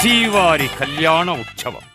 శ్రీవారి కళ్యాణ ఉత్సవం.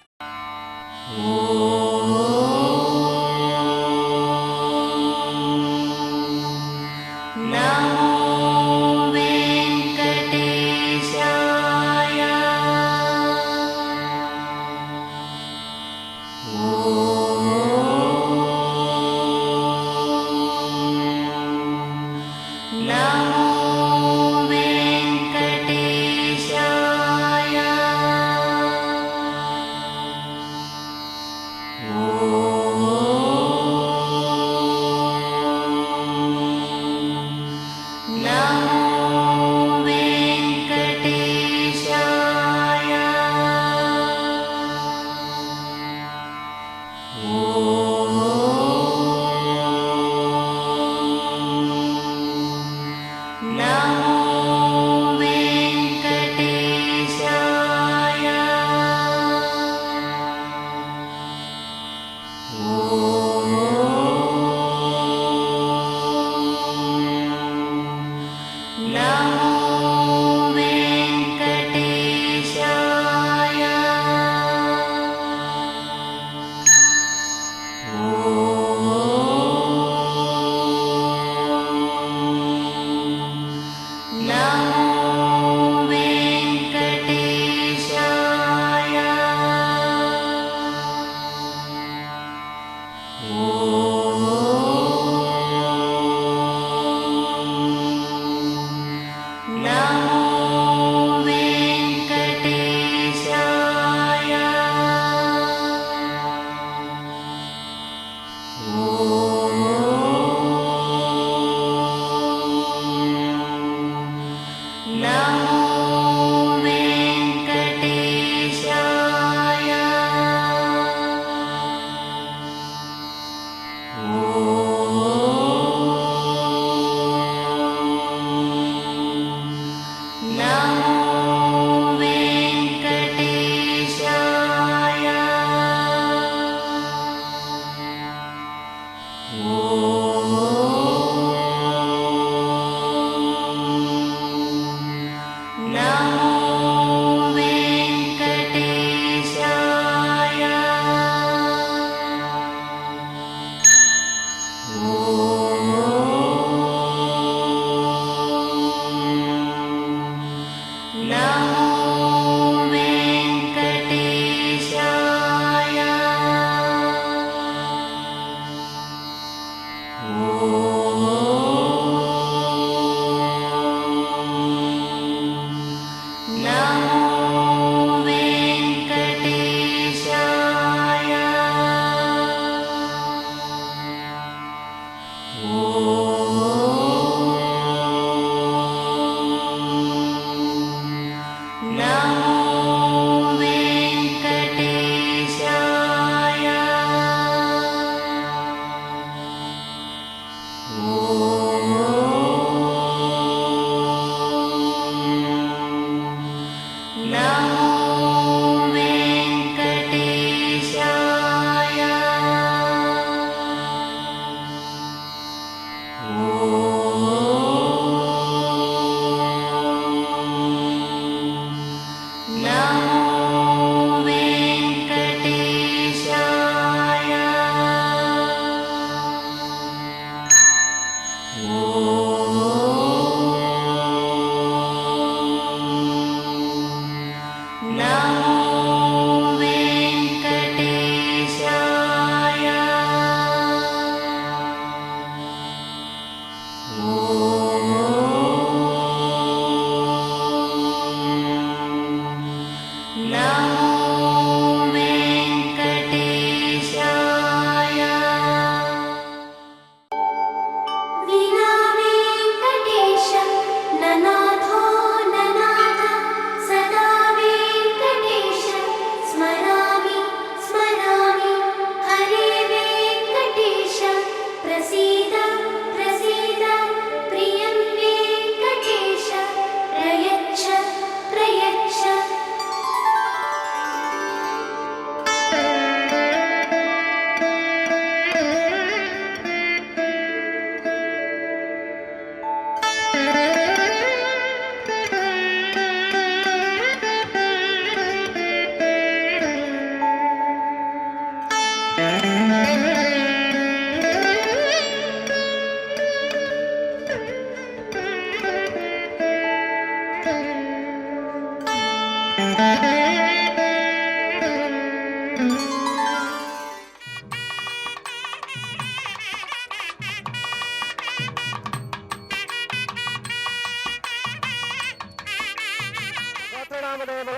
నామదేవులు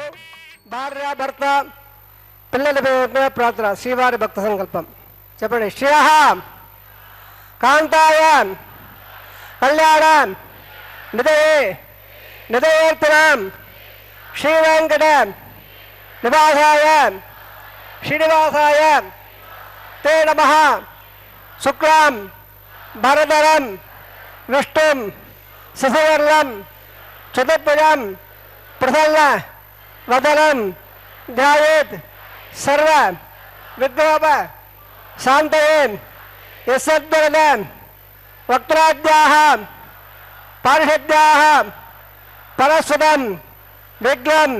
భార్యాభర్త పిల్లల పేరు ప్రార్థన శ్రీవారి భక్త సంకల్పం చెప్పండి. శ్రేయ కాంతాయ కళ్యాణ నిదయే నిదయేర్తినాం శ్రీవేంకట నివాసాయ శ్రీనివాసాయ తే నమః. శుక్లాం భరధరం విష్ణుం శశివర్ణం చతుర్భుజం ప్రసన్న వదనం ధ్యాయేత్ సర్వ విఘ్నోప శాంతయే. యస్సద్వరద వక్త్రాద్యాః పారిషద్యాః పరస్వతం విఘ్నం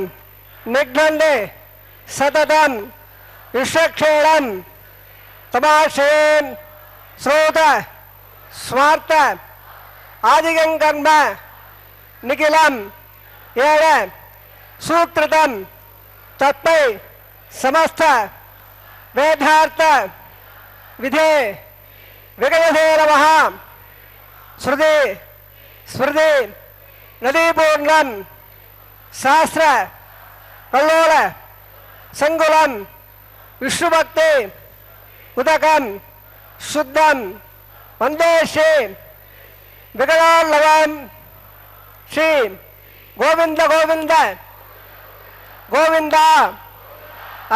నిఘ్నందే సతతం విశ్వక్షేణం తమాశ్రయేన్ శ్రోత స్వార్థ ఆదిగం కర్మ నిఖిలం ఏడ సూత్రతం తత్పై సమస్త వేదార్థ విధే విగయసే నమః. శృతి స్మృతి నదీపూర్ణం శాస్త్ర కల్లోల సంగులం విష్ణుభక్తి ఉదకం శుద్ధం వందే శ్రీ వికటాళవం శ్రీ గోవింద గోవింద గోవింద.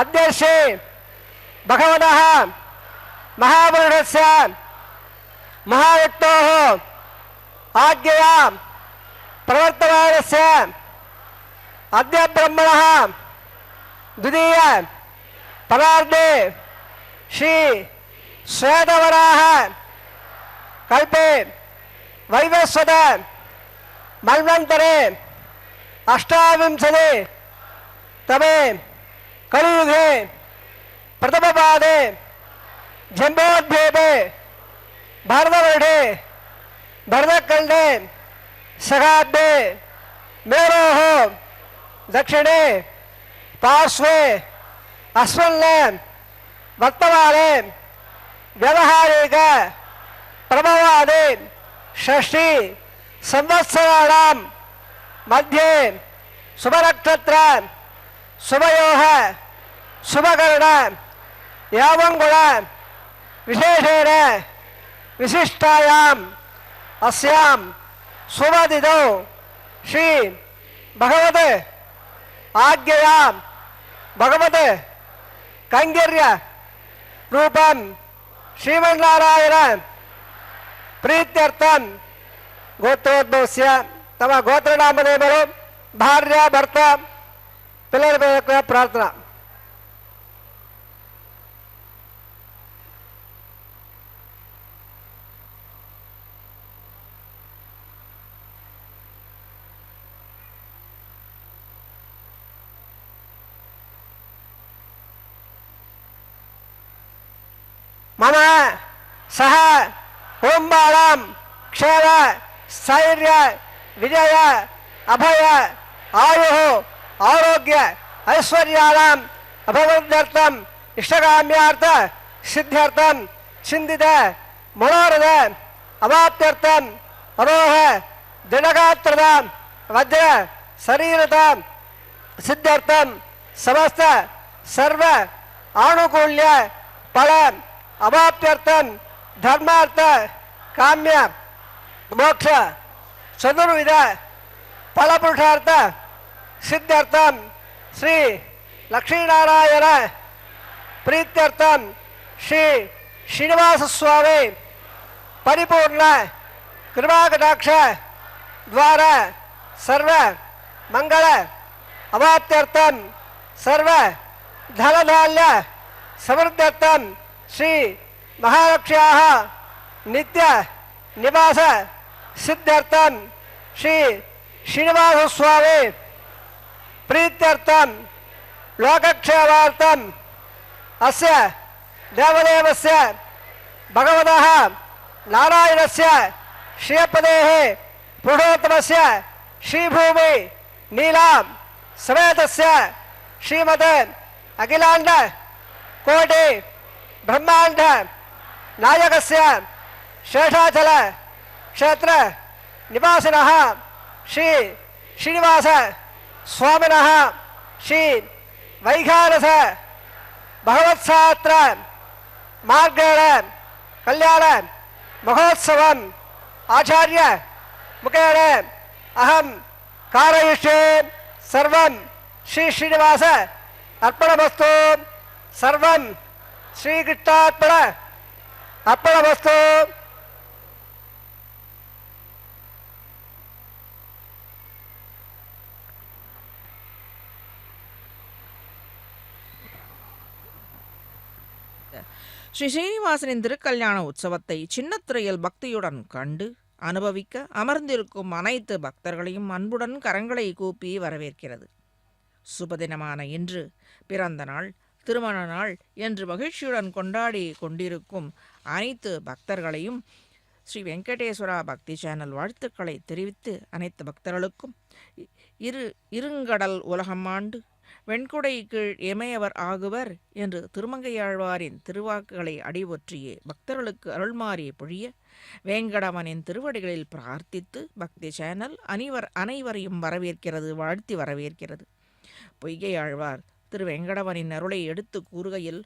అద్య శ్రీ భగవతః మహాపురుషస్య మహావ్యక్తోః ఆజ్ఞయా ప్రవర్తమానస్య అద్య బ్రహ్మణః ద్వితీయ పరార్ధే శ్రీ శ్వేతవరాహ కల్పే వైవస్వత మన్వంతరే అష్టావింశతి తమే కలియుగే ప్రథమపాదే జంబోద్భేదే భారతవర్షే భరతఖండే సహాబ్దే మేరోః దక్షిణే పార్శ్వే అస్మన్నే వర్తమానే వ్యవహారిక ప్రభవాదే షష్ఠి సంవత్సరాణం మధ్యే శుభనక్షత్ర శుభయోః శుభకరణ యావంగుణ విశేషేణ విశిష్టాయాం అస్యాం శుభతిథౌ శ్రీ భగవత్ ఆజ్ఞయా భగవత్ కైంకర్య రూపం శ్రీమన్నారాయణ ప్రీత్యర్థం గోత్రోద్భవస్య తమ గోత్రనామధేయులు భార్య భర్త పిల్లల పేరు ప్రార్థన. మమ సహ ఓంబాళం క్షేమ స్థైర్య విజయ అభయ ఆయు ఆరోగ్య ఐశ్వర్యాణం అభవద్యర్థం ఇష్టకామ్యార్థ సిద్ధ్యర్థం చిందిత మనోరథ అవాప్త్యర్థం అరోహ దృఢగాత్రత వజ్ర శరీరత సిద్ధ్యర్థం సమస్త సర్వ ఆనుకూల్య ఫల అవాప్త్యర్థం ధర్మార్థ కామ్య మోక్ష చతుర్విధ ఫలపురుషార్థ సిద్ధ్యర్థం శ్రీ లక్ష్మీనారాయణ ప్రీత్యర్థం శ్రీ శ్రీనివాసస్వామి పరిపూర్ణ కృపాకటాక్ష ద్వారా సర్వ మంగళ అవాప్త్యర్థం సర్వ ధనధాన్య సమృద్ధ్యర్థం శ్రీ మహాలక్ష్మ్యాః నిత్య నివాస సిద్ధ్యర్థం శ్రీ శ్రీనివాసస్వామి ప్రీత్యర్థం లోకక్షేమార్థం అస్య దేవదేవస్య భగవతః నారాయణస్య శ్రీపదేః పురుషోత్తమస్య శ్రీభూమి నీలాం సమేతస్య శ్రీమతే అఖిలాండ కోటి బ్రహ్మాండ నాయకస్య శేషాచల క్షేత్ర నివాసినః శ్రీ శ్రీనివాస स्वामिनः श्री वैखानस भगवत्शास्त्र मार्गेण कल्याण महोत्सवम् आचार्य मुखेन अहं कारयिष्ये। सर्वं श्री श्रीनिवास अर्पणमस्तु। सर्वं श्रीकृष्णार्पण अर्पणमस्तु। ஸ்ரீ ஸ்ரீனிவாசனின் திருக்கல்யாண உற்சவத்தை சின்னத்திரையில் பக்தியுடன் கண்டு அனுபவிக்க அமர்ந்திருக்கும் அனைத்து பக்தர்களையும் அன்புடன் கரங்களை கூப்பி வரவேற்கிறது. சுபதினமான இன்று பிறந்த நாள், திருமண நாள் என்று மகிழ்ச்சியுடன் கொண்டாடி கொண்டிருக்கும் அனைத்து பக்தர்களையும் ஸ்ரீ வெங்கடேஸ்வரா பக்தி சேனல் வாழ்த்துக்களை தெரிவித்து அனைத்து பக்தர்களுக்கும் இருங்கடல் உலகம் ஆண்டு வெண்குடை கீழ் இமையவர் ஆகுவர் என்று திருமங்கையாழ்வாரின் திருவாக்குகளை அடிவொற்றியே பக்தர்களுக்கு அருள்மாறி பொழிய வேங்கடவனின் திருவடிகளில் பிரார்த்தித்து பக்தி சேனல் அனைவரையும் வரவேற்கிறது, வாழ்த்தி வரவேற்கிறது. பொய்கையாழ்வார் திரு வெங்கடவனின் அருளை எடுத்து கூறுகையில்,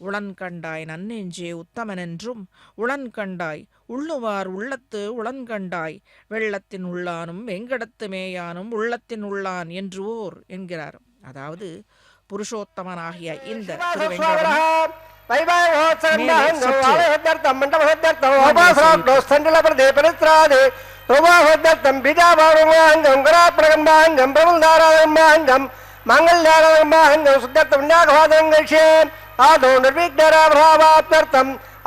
உளன்கண்டாய் நன்னெஞ்சே உத்தமனென்றும் உளன்கண்டாய் உள்ளுவார் உள்ளத்து உளன்கண்டாய் வெள்ளத்தின் உள்ளானும் வெங்கடத்து மேயானும் உள்ளத்தின் உள்ளான் என்று ஓர் என்கிறார். அதாவது புருஷோத்தமனாகிய இந்த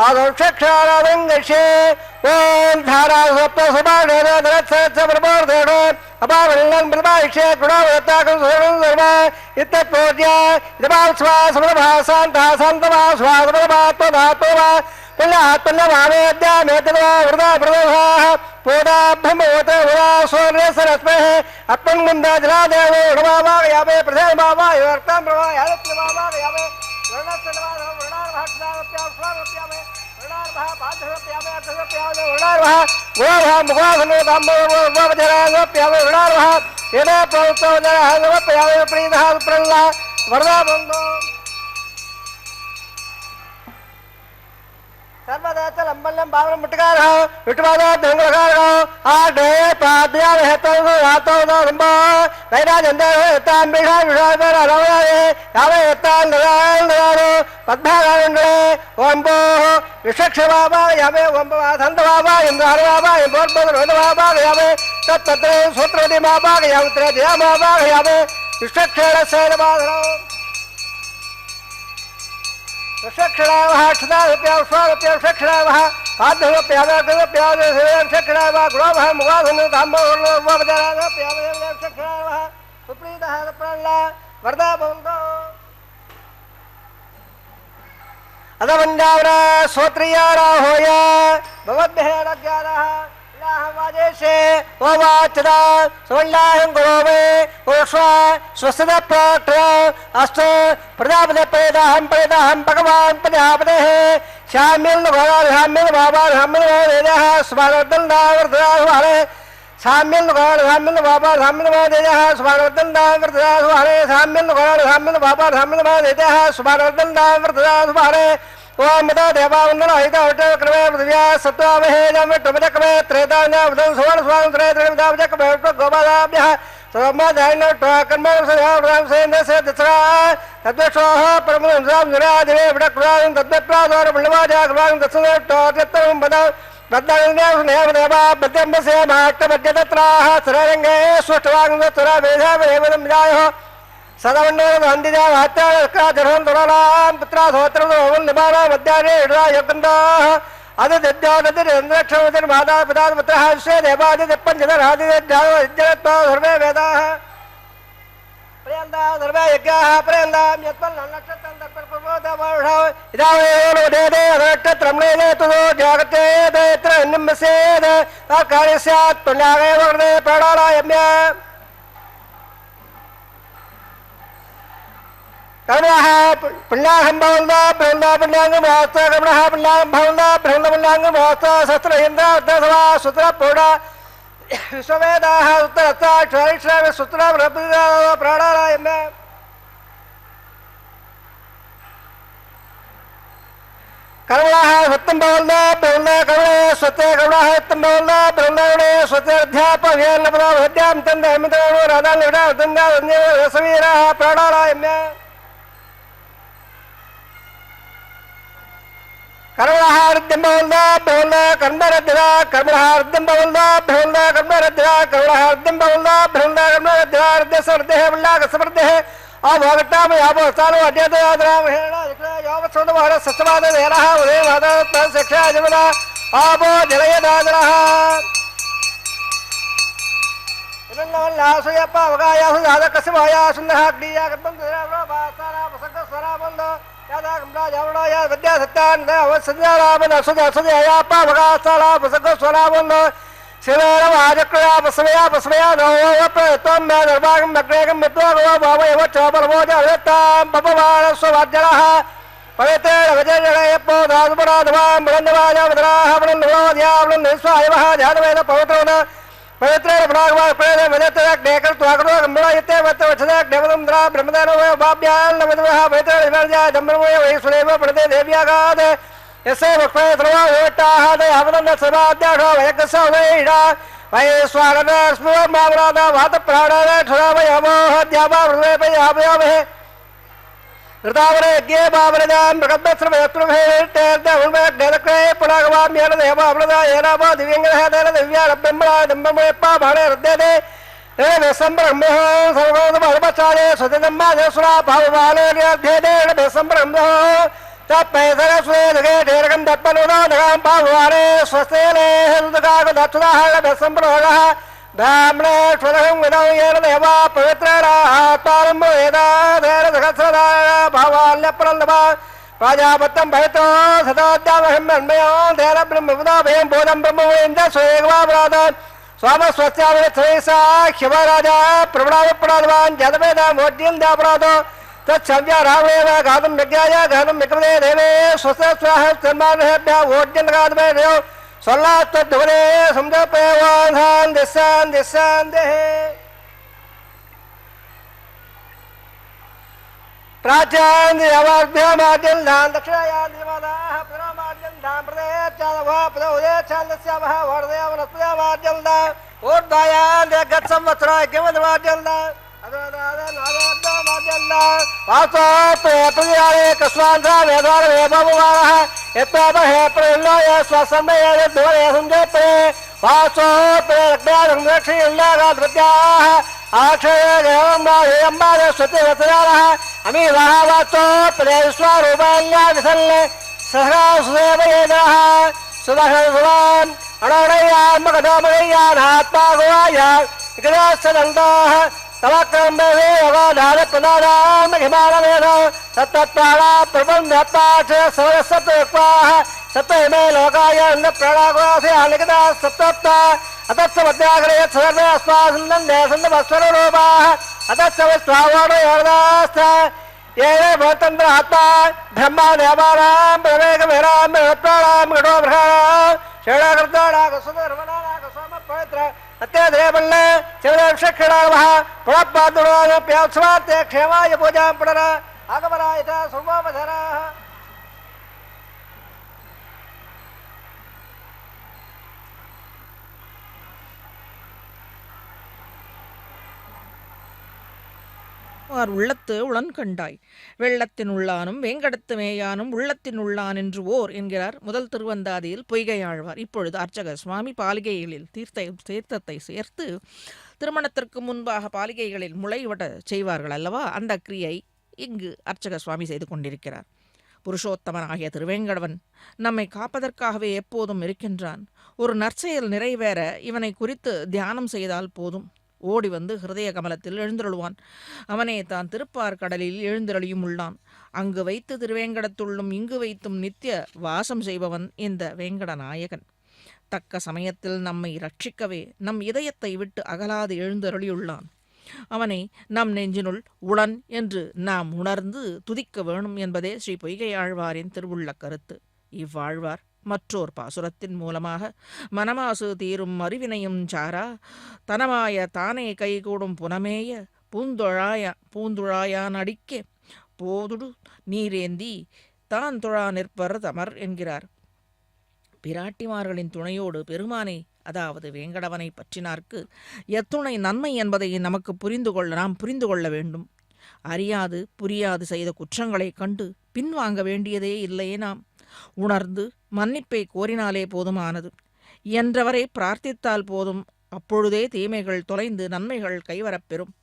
आदौ क्षारावंगशे ओम धारा सप्त सुबाणेन धरत्सत्स प्रबोधेन अपावलिनं प्रभाषे गुणावताकं सर्वं इत्यपूज्य इदभास्वा समभा शान्ता शान्तवा स्वादमभात्मधात्मवा पुण्यात्मनभावेद्यामेतवा वृदा प्रदोषाः पोदा ब्रह्मवत वृदा सूर्यसरस्मः अपन्मुन्दाजलादेव उडमावागयामे प्रथममावायुक्तं प्रवायालत्नमावागयामे सर्वदलंबल्यं बावरं मुट्टकारः विटवादा दंगलकारः आडे पाद्या हेतौ रातौ दंबा वैराजंदर तां बिषा विषादर रवये यावे तां नरारो पद्भागारंडे ओंबो विशक्षवावा यावे ओंबो आधंतवावा इंद्रहरवावा इंद्रबोध रोदवावा यावे तत्तत्रे सूत्रदि मावा यावत्रे दयामावा यावे विशक्षेण सेनवाधरो विशक्षणावः क्षदारुप्या स्वारुप्या विशक्षणावः आधरुप्या वेदरुप्या विशक्षणावः गुणावः मुगाधन धाम्बोर्ववजरारुप्या विशक्षणावः सुप्रीतः प्रल्ला वरदा बन्धो अदवन्दावरा सोत्रियारा होया भवद्भेरज्ञानः वाजेशे ओवाचदा सुवल्लाहं गुरोवे ओष्वा स्वस्तिदा प्रात्र अस्तु प्रजापते प्रेदाहं भगवान् प्रजापतेः श्यामिल घोड़ा श्यामिल बाबा श्यामिल देजः स्वागतंदावर्धनासुहारे श्यामिल घोड़ा श्यामिल बाबा श्यामिल देजः स्वागतंदावर्धनासुहारे श्यामिल घोड़ा श्यामिल बाबा श्यामिल देजः स्वागतंदावर्धनासुहारे ओम मदा देवावंदना हिता उटे क्रमे पृथ्व्या सत्वामहे जमे टमजकमे त्रेतान्या वदन सुवर्ण स्वां त्रेत्रविदावजकमे गोपादाभ्यः सोमदायनो टकर्मं सदावरां सेन से दसरा तद्वशोः परमं सां निरादिवे विडक्रां तद्वप्रादोर बलवाजा ग्रां दसने टोजत्तं बदा बद्दान्या स्नेहदेवा बद्यम्बसे माट्टबद्यत्राः सररंगे सुष्टवांग तरा वेधा वेवदं जायो सदावन्नो वन्दिजा वात्याका जरहं तोरालां पुत्रा धोत्रं निबारा मध्यारे इडा यकन्दाः आदित्यौदतिरेन्द्रक्षौदति माता पिता पुत्रः श्री देवादित्यपञ्चदरादित्याः इज्जनत्वा सर्वे वेदाः प्रियन्दा सर्वे यज्ञाः प्रियन्दां यत्पन्नक्षत्रं तत्पर्पूर्वोदवर्षौ इदावेनो देदे अदक्षत्रम्नेदे तुदो जागते देत्र निम्बसेद कार्यस्यात् पुण्यागे वर्धे प्राणायाम्य कर्मः पुण्याहं भवन्दा ब्रह्मणा पुण्याङ्गं वास्ता कर्मणः पुण्याहं भवन्दा ब्रह्मणा पुण्याङ्गं वास्ता शस्त्र इन्द्र दशवा सूत्र पूर्णा விஸ்வவேதாக உத்தரத்தாட்சாரிஷ்டாமி சுத்ராம் பிராணாராயம கருணாக சுத்தம் பவல்ல பிரம்ம கருணே ஸ்வத்தே கருணாக சுத்தம் பவல்ல பிரம்மணே ஸ்வத்தேர்த்தியாபவியாம் தந்த அமிதோ ராதான் விடா தந்தா ரசவீராக பிராணாராயம கருணாஹார்த்தம் பவல்ல பிரம்ம கர்மரத்யா கர்மஹார்த்தம் பவல்ல பிரம்ம கர்மரத்யா கருணாஹார்த்தம் பவல்ல பிரம்ம கர்மரத்யா ரத்யசர்தே வில்லாக சமர்தே ஆபோகட்டாம யாபோ சாலோ அத்யதயாதராம் ஹேணா யோவசோதவார சச்சவாத நேரஹ உதே வாதத்த சக்ஷா ஜமனா ஆபோ ஜலயதாதரஹ இனல்லவல்லாசயப்ப அவகாயாசு யாதகசவாயா சுன்னஹ க்டியா கர்மம் தேரவ பாசாரா பசங்க ஸ்வராமந்தோ யாதா கம்ரா ஜவணோ யா வித்யா சத்தான் அவசத்யாராமன அசுஜாசஜயாப்ப அவகாசாலா பசங்க ஸ்வராமந்தோ சிவேர வாஜக்ரயா பசவயா பசவயா நோவப்ரதம் நர்வாகம் நக்ரேகம் மித்வாகவ பாவயவ சோபரமோஜ அவத்தாம் பபவாரஸ்வவாஜ்ஜலஹ பவித்ரேண விஜயஜலயப்போ தாதுபராதவாம் பிரந்தவாஜாவதராஹ பிரந்தவாத்யாவலம் நிஸ்வாயவஹ ஜாதவேத பவித்ரோன பவித்ரேண புராகவா பிரேத விதத்தரக் டேகர் துவாகரோ கம்பளாயத்தே வத்த வச்சதக் தேவதந்திரா பிரம்மதானவ பாப்யால் நவதவஹ பவித்ரேண விவர்ஜா ஜம்பரமோய வைஸ்வரேவ பிரதே தேவ்யாகாத यसे मुखे सर्वा वेटाः ते अवदन्न सर्वाद्याशो वयकसौदैडा वैश्वानर स्मृतमावराद वातप्राणाद क्षरावयमोह द्यावावृवेपयावयामहे ऋतावरे यज्ञे बावरजां प्रकल्पस्रवयत्रुभेर्तेर्दउल्मेग्नेदक्रे पुरागवाम्येन देवावृदा येनावो दिव्यङ्गः तेन दिव्यालब्रह्मणा दम्बमयप्पा भाणे हृद्यते तेन सम्ब्रह्मः सर्वोदमर्मचारे स्वतिदम्मादेशुरा भावबालेर्यध्येतेन बेसम्ब्रह्मः तत्पैसरस्वेदगे दीर्घं दत्पनुदादगां पाववारे स्वस्तेले हिन्दुकागदक्षुदाः बेसम्ब्रोगः ब्राह्मणे स्वदहं विदौ येन देवा पवित्रेणात्मानं वेदाधेन सहस्रदाय भावाल्यप्रलभा प्राजापत्यं भयतो सदाद्यामहिं मन्मयो धेन ब्रह्मविदाभयं बोधं ब्रह्मवेन्द्र स्वेगवापराध स्वामस्वस्यावृत्सैसा शिवराजा प्रवणावपराधवान् जदवेदा मोद्यं दापराधो तत्सव्या रामेव गातुं विज्ञाय गातुं विक्रमे देवे स्वस्वाह सन्मानेभ्यः वोद्यन्गादमे देव सल्लात्तद्वरे संजपयवान्धान् दिशान् दिशान् देहे प्राच्यान् देवाभ्यमाद्यं दान् दक्षिणायान् देवादाः पुरामाद्यं दान् प्रदेशादवः प्रदोदेशान्दस्यावः वरदेवनस्पदामाद्यं दान् ऊर्ध्वायान् देगत्संवत्सराय किमद्वाद्यं दान् कस्वान्धा वेदार वेदमुवारः यत्पापहे प्रल्लाय स्वसन्मये द्वरे संजपे वासोत्तरक्षिल्लागाद्वत्याः आक्षय देवम्बादेयम्बाद स्वतिवत्सराः अमीवाः वासोत्तरेश्वरूपाल्या विसल्ले सहस्रेवयेदाः सुदहसुवान् अणोणयान् मगधोमगयान् आत्मा गोवायान् विकदास्तदन्ताः तवक्रम्बे यवाधारप्रदानां महिमानवेद सत्तत्प्राणा प्रबन्धपाठ सरसत्त्वाः सत्त्वमे लोकाय अन्नप्राणागोसे आलिखिता सत्तत्ता अतत्समध्याग्रे सर्वे अस्मासन्दे सन्दवस्वरूपाः अतत्सवस्वावणो योगदास्थ येन भवतन्त्र आत्मा ब्रह्मा देवानां प्रवेगमेरां प्राणां गडोभ्राणां शरणकृताणागसुधर्मणागसोम अत्यदेवल्ल शिवक्षणावः पुनःपादुरोप्योत्सवात्ते क्षेमाय पूजां पुनर आगमनाय च सुमोपधराः உள்ளத்து உளன் கண்டாய் வெள்ளத்தின் உள்ளானும் வேங்கடத்து மேயானும் உள்ளத்தின் உள்ளான் என்று ஓர் என்கிறார் முதல் திருவந்தாதியில் பொய்கையாழ்வார். இப்பொழுது அர்ச்சகர் சுவாமி பாலிகைகளில் தீர்த்தத்தை சேர்த்து திருமணத்திற்கு முன்பாக பாலிகைகளில் முளைவிட செய்வார்கள் அல்லவா, அந்த கிரியை இங்கு அர்ச்சகர் சுவாமி செய்து கொண்டிருக்கிறார். புருஷோத்தமனாகிய திருவேங்கடவன் நம்மை காப்பதற்காகவே எப்போதும் இருக்கின்றான். ஒரு நற்செயல் நிறைவேற இவனை குறித்து தியானம் செய்தால் போதும், ஓடி வந்து ஹிருதய கமலத்தில் எழுந்தருளுவான். அவனே தான் திருப்பார் கடலில் எழுந்தருளியும் உள்ளான். அங்கு வைத்து திருவேங்கடத்துள்ளும் இங்கு வைத்தும் நித்திய வாசம் செய்பவன் இந்த வேங்கட நாயகன். தக்க சமயத்தில் நம்மை ரட்சிக்கவே நம் இதயத்தை விட்டு அகலாது எழுந்தருளியுள்ளான். அவனை நம் நெஞ்சினுள் உளன் என்று நாம் உணர்ந்து துதிக்க வேணும் என்பதே ஸ்ரீ பொய்கை ஆழ்வாரின் திருவுள்ள கருத்து. இவ்வாழ்வார் மற்றோர் பாசுரத்தின் மூலமாக மனமாசு தீரும் அறிவினையும் சாரா தனமாய தானே கைகூடும் புனமேய பூந்துழாயான் அடிக்கே போதுடு நீரேந்தி தான் தொழா நிற்பர் தமர் என்கிறார். பிராட்டிமார்களின் துணையோடு பெருமானை, அதாவது வேங்கடவனை பற்றினார்க்கு எத்துணை நன்மை என்பதை நமக்கு நாம் புரிந்து கொள்ள வேண்டும். அறியாது புரியாது செய்த குற்றங்களைக் கண்டு பின்வாங்க வேண்டியதே இல்லையே. நாம் உணர்ந்து மன்னிப்பை கோரினாலே போதுமானது. என்றவரை பிரார்த்தித்தால் போதும். அப்பொழுதே தீமைகள் தொலைந்து நன்மைகள் கைவரப்பெறும்.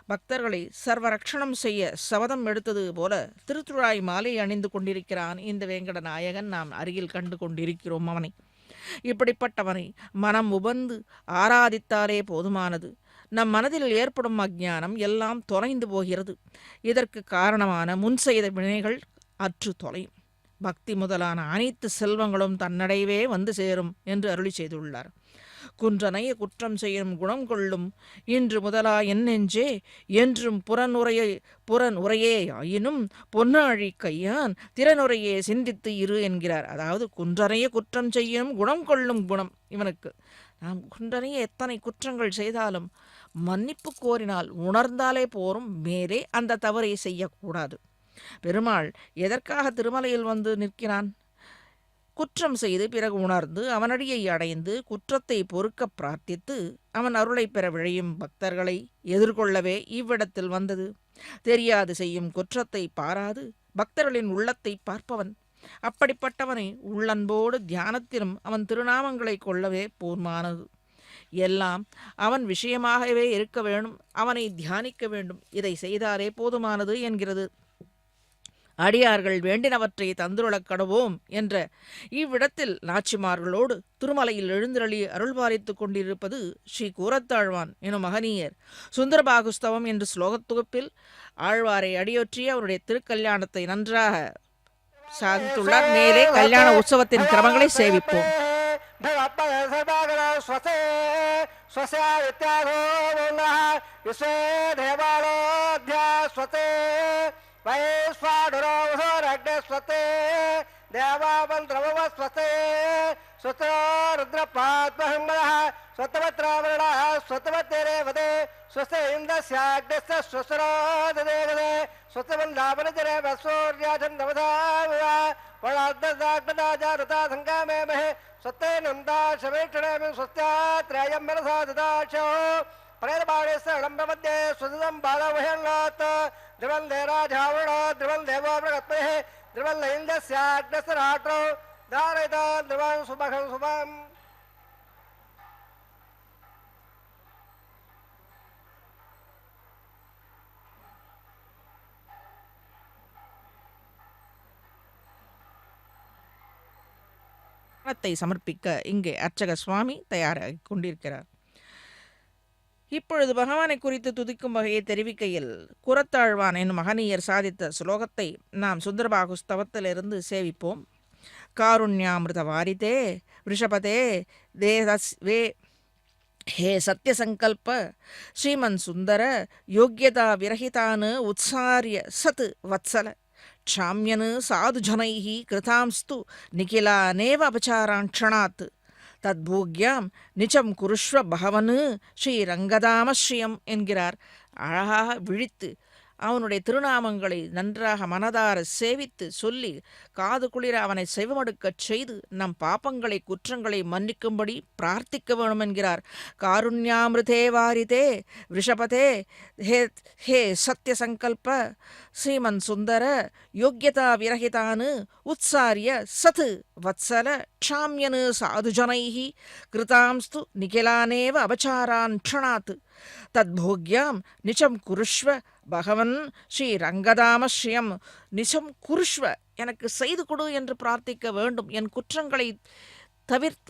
பக்தர்களை சர்வரக்ஷணம் செய்ய சபதம் எடுத்தது போல திருத்துழாய் மாலை அணிந்து கொண்டிருக்கிறான் இந்த வேங்கட நாயகன். நாம் அருகில் கண்டு கொண்டிருக்கிறோம் அவனை. இப்படிப்பட்டவனை மனம் உபந்து ஆராதித்தாலே போதுமானது. நம் மனதில் ஏற்படும் அஞ்ஞானம் எல்லாம் தொலைந்து போகிறது. இதற்கு காரணமான முன் செய்த வினைகள் அற்று தொலையும். பக்தி முதலான அனைத்து செல்வங்களும் தன்னடைவே வந்து சேரும் என்று அருளி செய்துள்ளார். குன்றனைய குற்றம் செய்யும் குணம் கொள்ளும் இன்று முதலா என் நெஞ்சே என்றும் புறனுரையே ஆயினும் பொன்னாழி கையான் திறனுரையே சிந்தித்து இரு என்கிறார். அதாவது குன்றனைய குற்றம் செய்யும் குணம் கொள்ளும் குணம் இவனுக்கு. நாம் குன்றனைய எத்தனை குற்றங்கள் செய்தாலும் மன்னிப்பு கோரினால் உணர்ந்தாலே போரும். மேலே அந்த தவறை செய்யக்கூடாது. பெருமாள் எதற்காக திருமலையில் வந்து நிற்கிறான்? குற்றம் செய்து பிறகு உணர்ந்து அவனடியை அடைந்து குற்றத்தை பொறுக்க பிரார்த்தித்து அவன் அருளை பெற விழையும் பக்தர்களை எதிர்கொள்ளவே இவ்விடத்தில் வந்தது. தெரியாது செய்யும் குற்றத்தை பாராது பக்தர்களின் உள்ளத்தை பார்ப்பவன். அப்படிப்பட்டவனை உள்ளன்போடு தியானத்திலும் அவன் திருநாமங்களை கொள்ளவே போர்மானது. எல்லாம் அவன் விஷயமாகவே இருக்க வேண்டும். அவனை தியானிக்க வேண்டும். இதை செய்தாலே போதுமானது என்கிறது. அடியார்கள் வேண்டினவற்றை தந்துருளக் கடவோம் என்ற இவ்விடத்தில் நாச்சிமார்களோடு திருமலையில் எழுந்தருளி அருள்பாலித்துக் கொண்டிருப்பது ஸ்ரீ கூரத்தாழ்வான் எனும் மகனீயர். சுந்தரபாகுஸ்தவம் என்ற ஸ்லோகத்தொகுப்பில் ஆழ்வாரை அடியொற்றிய அவருடைய திருக்கல்யாணத்தை நன்றாக சாதித்துள்ளார். மேலே கல்யாண உற்சவத்தின் கிரமங்களை சேவிப்போம். वैश्वानरोऽग्निस्वते देवावन्द्रवस्वते स्वतो रुद्रपाद्महङ्गलः स्वतवत्रावरणः स्वतवतेरेवदे स्वस्ते इन्द्रस्याग्निस्य स्वसरोददेवदे स्वतवन्दावनजरे वसूर्याचन्द्रवधाविव वणार्धदाग्नदाजारुता सङ्गामेमहे स्वस्ते नन्दाशवेक्षणेमि स्वस्त्यात्रयं मनसा ददाशो प्रेरबाणे सळम्बमध्ये स्वदं बालवहेल्लात् द्रिवल्ले राजावण द्रिवल्देवो मृगत्महे द्रिवल्ल इन्द्रस्याग्नसराट्रो धारयिता द्रिवं सुभगं शुभम् சமர்ப்பிக்க இங்கே அர்ச்சக சுவாமி தயாராகி கொண்டிருக்கிறார். இப்பொழுது பகவானை குறித்து துதிக்கும் வகையை தெரிவிக்கையில் கூரத்தாழ்வான் என்னும் மகனீயர் சாதித்த ஸ்லோகத்தை நாம் சுந்தரபாகுஸ்தவத்திலிருந்து சேவிப்போம். காருண்யாமிருத வாரிதே ரிஷபதே தேதஸ்வே ஹே சத்யசங்கல்ப ஸ்ரீமன் சுந்தர யோக்யதா விரஹிதான் உத்சாரிய சத் வத்சல க்ஷாம்யன் சாதுஜனைஹி கிருதாம்ஸ்து நிகிலானேவ அபச்சாரான் க்ஷணாத் தத்பூக்யாம் நிச்சம் குருஷ்வ பகவனு ஸ்ரீரங்கதாமஸ்ரீயம் என்கிறார். அழகாக விழித்து அவனுடைய திருநாமங்களை நன்றாக மனதார சேவித்து சொல்லி காது குளிர அவனை செவமடுக்கச் செய்து நம் பாப்பங்களை குற்றங்களை மன்னிக்கும்படி பிரார்த்திக்க வேணும் என்கிறார். காருண்யாமிருதே வாரிதே ரிஷபதே ஹே ஹே சத்யசங்கல்ப ஸ்ரீமன் சுந்தர யோக்யதா விரஹிதான் உத்சாரிய சத் வத்சல க்ஷாம்யன் சாதுஜனைஹி கிருதாம்ஸ்து நிகிலானேவ அபச்சாரான் க்ஷணாத் தத்போக்யாம் நிச்சம் குருஷ்வ பகவன் ஸ்ரீ ரங்கதாமஸ்ரீயம். நிச்சம் குருஷ்வ, எனக்கு செய்து கொடு என்று பிரார்த்திக்க வேண்டும். என்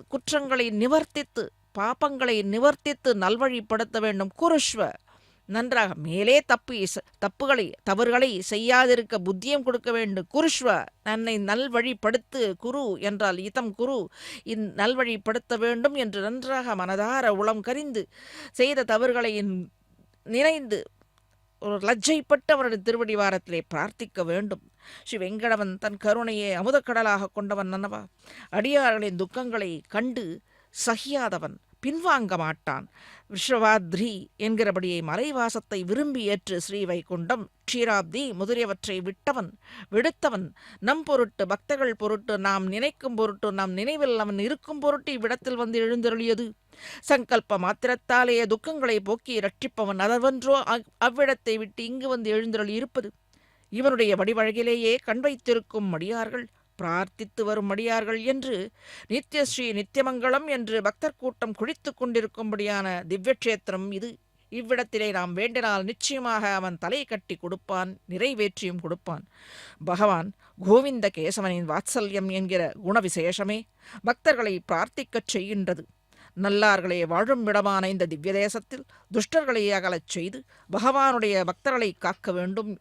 குற்றங்களை நிவர்த்தித்து பாப்பங்களை நிவர்த்தித்து நல்வழிப்படுத்த வேண்டும். குருஷ்வ, நன்றாக மேலே தவறுகளை செய்யாதிருக்க புத்தியம் கொடுக்க வேண்டும். குருஷ்வ, என்னை நல்வழிப்படுத்து. குரு என்றால் இதம் குரு, நல்வழிப்படுத்த வேண்டும் என்று நன்றாக மனதார உளம் கரிந்து செய்த தவறுகளை நினைந்து ஒரு லஜ்ஜைப்பட்டு அவருடைய திருவடிவாரத்திலே பிரார்த்திக்க வேண்டும். ஸ்ரீ வெங்கடவன் தன் கருணையை அமுதக்கடலாக கொண்டவன் அல்லவா. அடியார்களின் துக்கங்களை கண்டு சகியாதவன், பின்வாங்க மாட்டான். விஷவாத்ரி என்கிறபடியே மலைவாசத்தை விரும்பி ஏற்று ஸ்ரீவைகுண்டம் க்ஷீராப்தி முதலியவற்றை விடுத்தவன் நம் பொருட்டு, பக்தர்கள் பொருட்டு, நாம் நினைக்கும் பொருட்டு, நம் நினைவில் அவன் இருக்கும் பொருட்டு இவ்விடத்தில் வந்து எழுந்தருளியது. சங்கல்ப மாத்திரத்தாலேயே துக்கங்களை போக்கி ரட்சிப்பவன் அதவன்றோ அவ்விடத்தை விட்டு இங்கு வந்து எழுந்தருளி இருப்பது. இவனுடைய வடிவழகிலேயே கண் வைத்திருக்கும் அடியார்கள், பிரார்த்தித்து வரும் அடியார்கள் என்று நித்யஸ்ரீ நித்தியமங்கலம் என்று பக்தர் கூட்டம் குழித்து கொண்டிருக்கும்படியான திவ்யக்ஷேத்திரம் இது. இவ்விடத்திலே நாம் வேண்டினால் நிச்சயமாக அவன் தலை கட்டி கொடுப்பான், நிறைவேற்றியும் கொடுப்பான். பகவான் கோவிந்த கேசவனின் வாத்சல்யம் என்கிற குணவிசேஷமே பக்தர்களை பிரார்த்திக்கச் செய்கின்றது. நல்லார்களே வாழும் விடமான இந்த திவ்ய தேசத்தில் துஷ்டர்களை அகலச் செய்து பகவானுடைய பக்தர்களை காக்க வேண்டும்.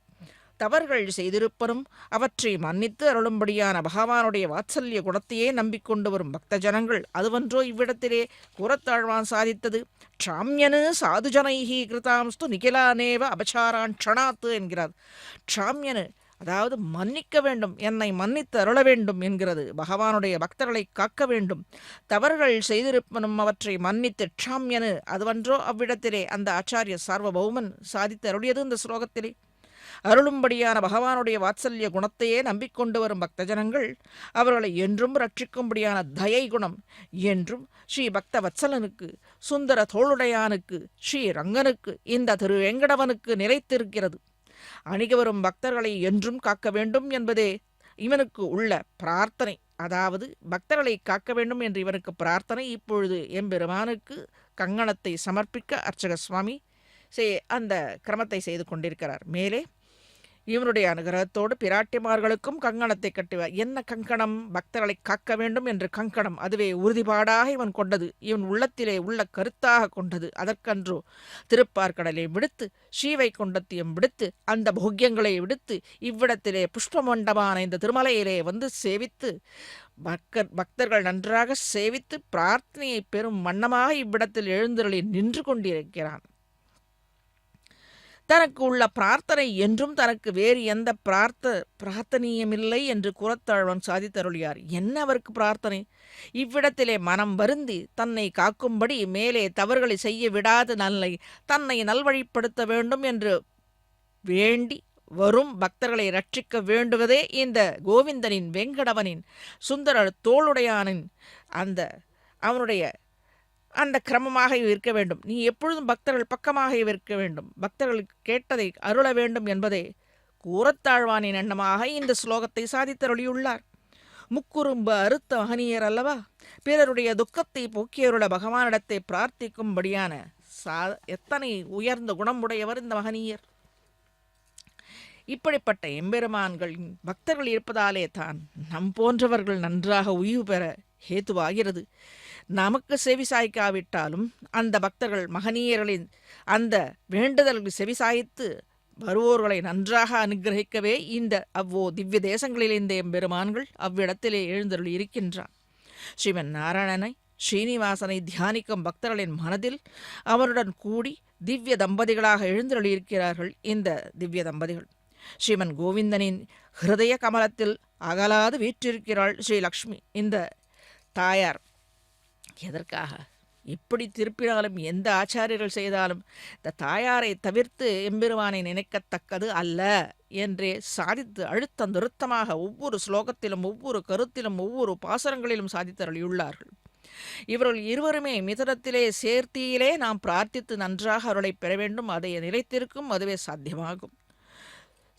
தவறுகள் செய்திருப்பனும் அவற்றை மன்னித்து அருளும்படியான பகவானுடைய வாத்சல்ய குணத்தையே நம்பிக்கொண்டு வரும் பக்த ஜனங்கள் அதுவன்றோ இவ்விடத்திலே கூறத்தாழ்வான் சாதித்தது. க்ஷாம்யனு சாதுஜனைஹி கிருதாம்ஸ்து நிகிலானேவ அபசாரான் க்ஷணாத்து என்கிறார். க்ஷாம்யனு அதாவது மன்னிக்க வேண்டும், என்னை மன்னித்து அருள வேண்டும் என்கிறது. பகவானுடைய பக்தர்களை காக்க வேண்டும். தவறுகள் செய்திருப்பனும் அவற்றை மன்னித்து க்ஷாம்யனு அதுவன்றோ அவ்விடத்திலே அந்த ஆச்சாரிய சார்வபௌமன் சாதித்து அருளியது. இந்த ஸ்லோகத்திலே அருளும்படியான பகவானுடைய வாத்சல்ய குணத்தையே நம்பிக்கொண்டு வரும் பக்தஜனங்கள் அவர்களை என்றும் ரட்சிக்கும்படியான தயை குணம் என்றும் ஸ்ரீ பக்த வத்சலனுக்கு, சுந்தர தோளுடையானுக்கு, ஸ்ரீ ரங்கனுக்கு, இந்த திரு வெங்கடவனுக்கு நிலைத்திருக்கிறது. அணிக வரும் பக்தர்களை என்றும் காக்க வேண்டும் என்பதே இவனுக்கு உள்ள பிரார்த்தனை. அதாவது பக்தர்களை காக்க வேண்டும் என்று இவனுக்கு பிரார்த்தனை. இப்பொழுது எம்பெருமானுக்கு கங்கணத்தை சமர்ப்பிக்க அர்ச்சக சுவாமி அந்த கிரமத்தை செய்து கொண்டிருக்கிறார். மேலே இவனுடைய அனுகிரகத்தோடு பிராட்டிமார்களுக்கும் கங்கணத்தை கட்டுவார். என்ன கங்கணம்? பக்தர்களை காக்க வேண்டும் என்று கங்கணம். அதுவே உறுதிப்பாடாக இவன் கொண்டது, இவன் உள்ளத்திலே உள்ள கருத்தாக கொண்டது. அதற்கன்றோ திருப்பார்கடலை விடுத்து, ஸ்ரீவைகுண்டத்தையும் விடுத்து, அந்த போக்கியங்களை விடுத்து இவ்விடத்திலே புஷ்பமண்டமான இந்த திருமலையிலே வந்து சேவித்து பக்தர்கள் நன்றாக சேவித்து பிரார்த்தனையை பெறும் வண்ணமாக இவ்விடத்தில் எழுந்தருளி நின்று கொண்டிருக்கிறான். தனக்கு உள்ள பிரார்த்தனை என்றும் தனக்கு வேறு எந்த பிரார்த்தனையுமில்லை என்று கூறத்தாழ்வன் சாதித்தருளியார். என்ன அவருக்கு பிரார்த்தனை? இவ்விடத்திலே மனம் வருந்தி தன்னை காக்கும்படி மேலே தவறுகளை செய்ய விடாது தன்னை நல்வழிப்படுத்த வேண்டும் என்று வேண்டி வரும் பக்தர்களை ரட்சிக்க வேண்டுவதே இந்த கோவிந்தனின், வெங்கடவனின், சுந்தர தோளுடையானின் அவனுடைய அந்த கிரமமாக இருக்க வேண்டும். நீ எப்பொழுதும் பக்தர்கள் பக்கமாக இருக்க வேண்டும், பக்தர்களுக்கு கேட்டதை அருள வேண்டும் என்பதே கூறத்தாழ்வானின் எண்ணமாக இந்த ஸ்லோகத்தை சாதித்தருளியுள்ளார். முக்குறும்பு அறுத்த மகனியர் அல்லவா, பிறருடைய துக்கத்தை போக்கியருள பகவானிடத்தை பிரார்த்திக்கும்படியான எத்தனை உயர்ந்த குணமுடையவர் இந்த மகனியர். இப்படிப்பட்ட எம்பெருமான்களின் பக்தர்கள் இருப்பதாலே தான் நம் போன்றவர்கள் நன்றாக உய்வு பெற ஹேத்துவாகிறது. நமக்கு செவிசாய்க்காவிட்டாலும் அந்த பக்தர்கள் மகனீயர்களின் அந்த வேண்டுதல்கள் செவிசாய்த்து வருவோர்களை நன்றாக அனுகிரகிக்கவே இந்த திவ்ய தேசங்களில் இந்த எம்பெருமான்கள் அவ்விடத்திலே எழுந்தருளி இருக்கின்றான். ஸ்ரீமன் நாராயணனை, ஸ்ரீனிவாசனை தியானிக்கும் பக்தர்களின் மனதில் அவருடன் கூடி திவ்ய தம்பதிகளாக எழுந்தருளியிருக்கிறார்கள் இந்த திவ்ய தம்பதிகள். ஸ்ரீமன் கோவிந்தனின் ஹிருதய கமலத்தில் அகலாது வீற்றிருக்கிறாள் ஸ்ரீலக்ஷ்மி, இந்த தாயார். எதற்காக? எப்படி திருப்பினாலும் எந்த ஆச்சாரியர்கள் செய்தாலும் இந்த தாயாரை தவிர்த்து எம்பெருமானை நினைக்கத்தக்கது அல்ல என்றே சாதித்து அழுத்தம் நிறுத்தமாக ஒவ்வொரு ஸ்லோகத்திலும், ஒவ்வொரு கருத்திலும், ஒவ்வொரு பாசரங்களிலும் சாதித்தருளியுள்ளார்கள். இவர்கள் இருவருமே மிதனத்திலே சேர்த்தியிலே நாம் பிரார்த்தித்து நன்றாக அருளை பெற வேண்டும். அதை நிலைத்திருக்கும், அதுவே சாத்தியமாகும்.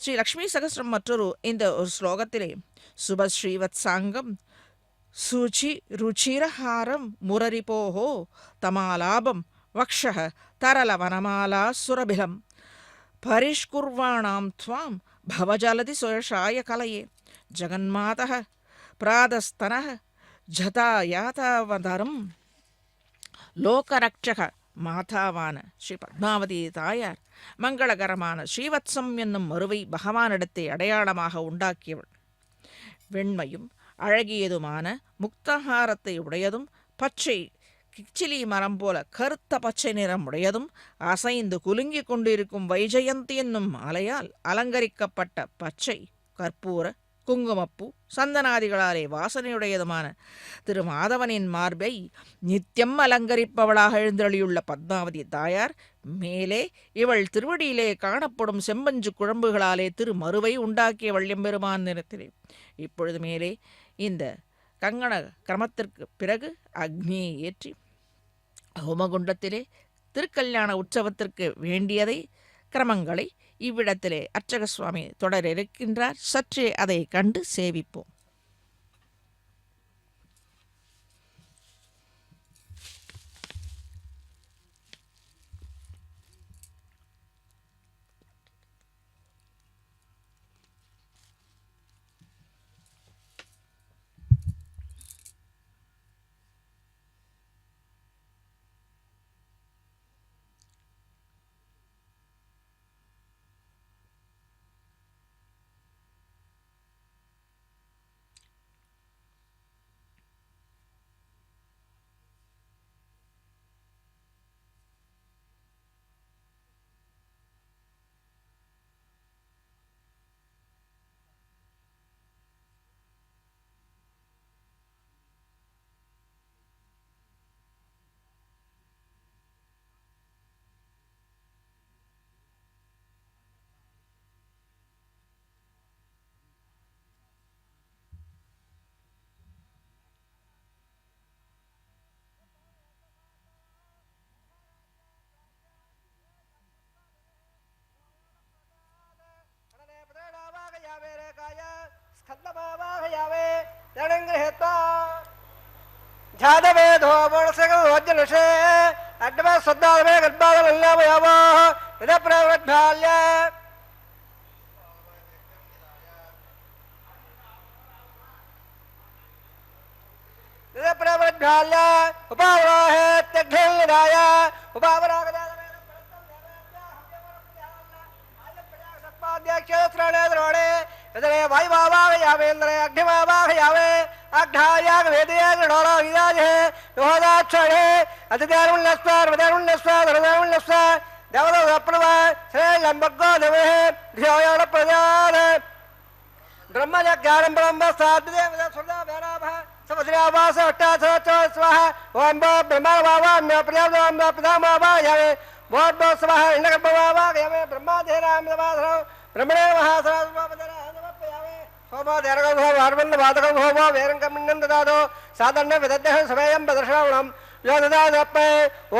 ஸ்ரீ லக்ஷ்மி சகஸ்ரம் மற்றொரு இந்த ஒரு ஸ்லோகத்திலே சுபஸ்ரீவத்சாங்கம் சூச்சி ருச்சிரஹாரம் முரரிபோஹோ தமாலாபம் வக்ஷः தரலவனமாலா சுரபிலம் பரிஷ்குர்வாணாம் த்வாம் பவஜலதி சுயஷாய கலயே ஜகன்மாதः பிராதஸ்தனः ஜதாயாதாவதரம் லோகரக்ஷக மாதாவான ஸ்ரீ பத்மாவதி தாயார் மங்களகரமான ஸ்ரீவத்சம் என்னும் மருவை பகவானிடத்தை அடையாளமாக உண்டாக்கியவள். வெண்மையும் அழகியதுமான முக்தஹாரத்தை உடையதும் பச்சை கிச்சிலி மரம் போல கருத்த பச்சை நிறம் உடையதும் அசைந்து குலுங்கி கொண்டிருக்கும் வைஜயந்தி என்னும் மாலையால் அலங்கரிக்கப்பட்ட பச்சை கற்பூர குங்குமப்பூ சந்தனாதிகளாலே வாசனையுடையதுமான திரு மாதவனின் மார்பை நித்தியம் அலங்கரிப்பவளாக எழுந்தருளியுள்ள பத்மாவதி தாயார் மேலே இவள் திருவடியிலே காணப்படும் செம்பஞ்சு குழம்புகளாலே திரு மறுவை உண்டாக்கிய வள்ளியம்பெருமான் நிறத்திலே இப்பொழுது மேலே இந்த கங்கண கிரமத்திற்கு பிறகு அக்னியை ஏற்றி ஹோமகுண்டத்திலே திருக்கல்யாண உற்சவத்திற்கு வேண்டியதை கிரமங்களை இவ்விடத்திலே அர்ச்சக சுவாமி தொடர இருக்கின்றார். சற்றே அதை கண்டு சேவிப்போம். ध्यादवेदो वर्षगोज्जलशे अड्डवा सद्दावे गद्बादलल्लामयावो यदप्रवद्भाल्य यदप्रवद्भाल्य उपावराहे त्यग्धेयदाय उपावरागदाय सत्पाद्याक्षेत्रणे द्रोणे यदरे वायुभावाहयावेन्द्रे अग्निभावाहयावे अग्धायाग वेदयाग ढोला विदाजे योदाक्षणे अतिदारुण्यस्वार वदारुण्यस्वार धरदारुण्यस्वार देवदप्रभा श्री लंबगो देवे ध्यायाल प्रजान ब्रह्मज्ञानं ब्रह्म साधदेव सुरदा वेराभ सवद्रावास अट्टाचर स्वाहा ओम ब्रह्मा बाबा म्य प्रजाम प्रधामा यावे बहुत बहुत स्वाहा इनक बाबा यावे ब्रह्मा देराम देवाधर ब्रह्मणे महासराजबाबदरा यावे सोमा देरगो वारवन्न बादगो भोवा वेरंकमिन्नं ददादो साधन्न विदद्दः समयं बदर्शनम् यो ददादप्पे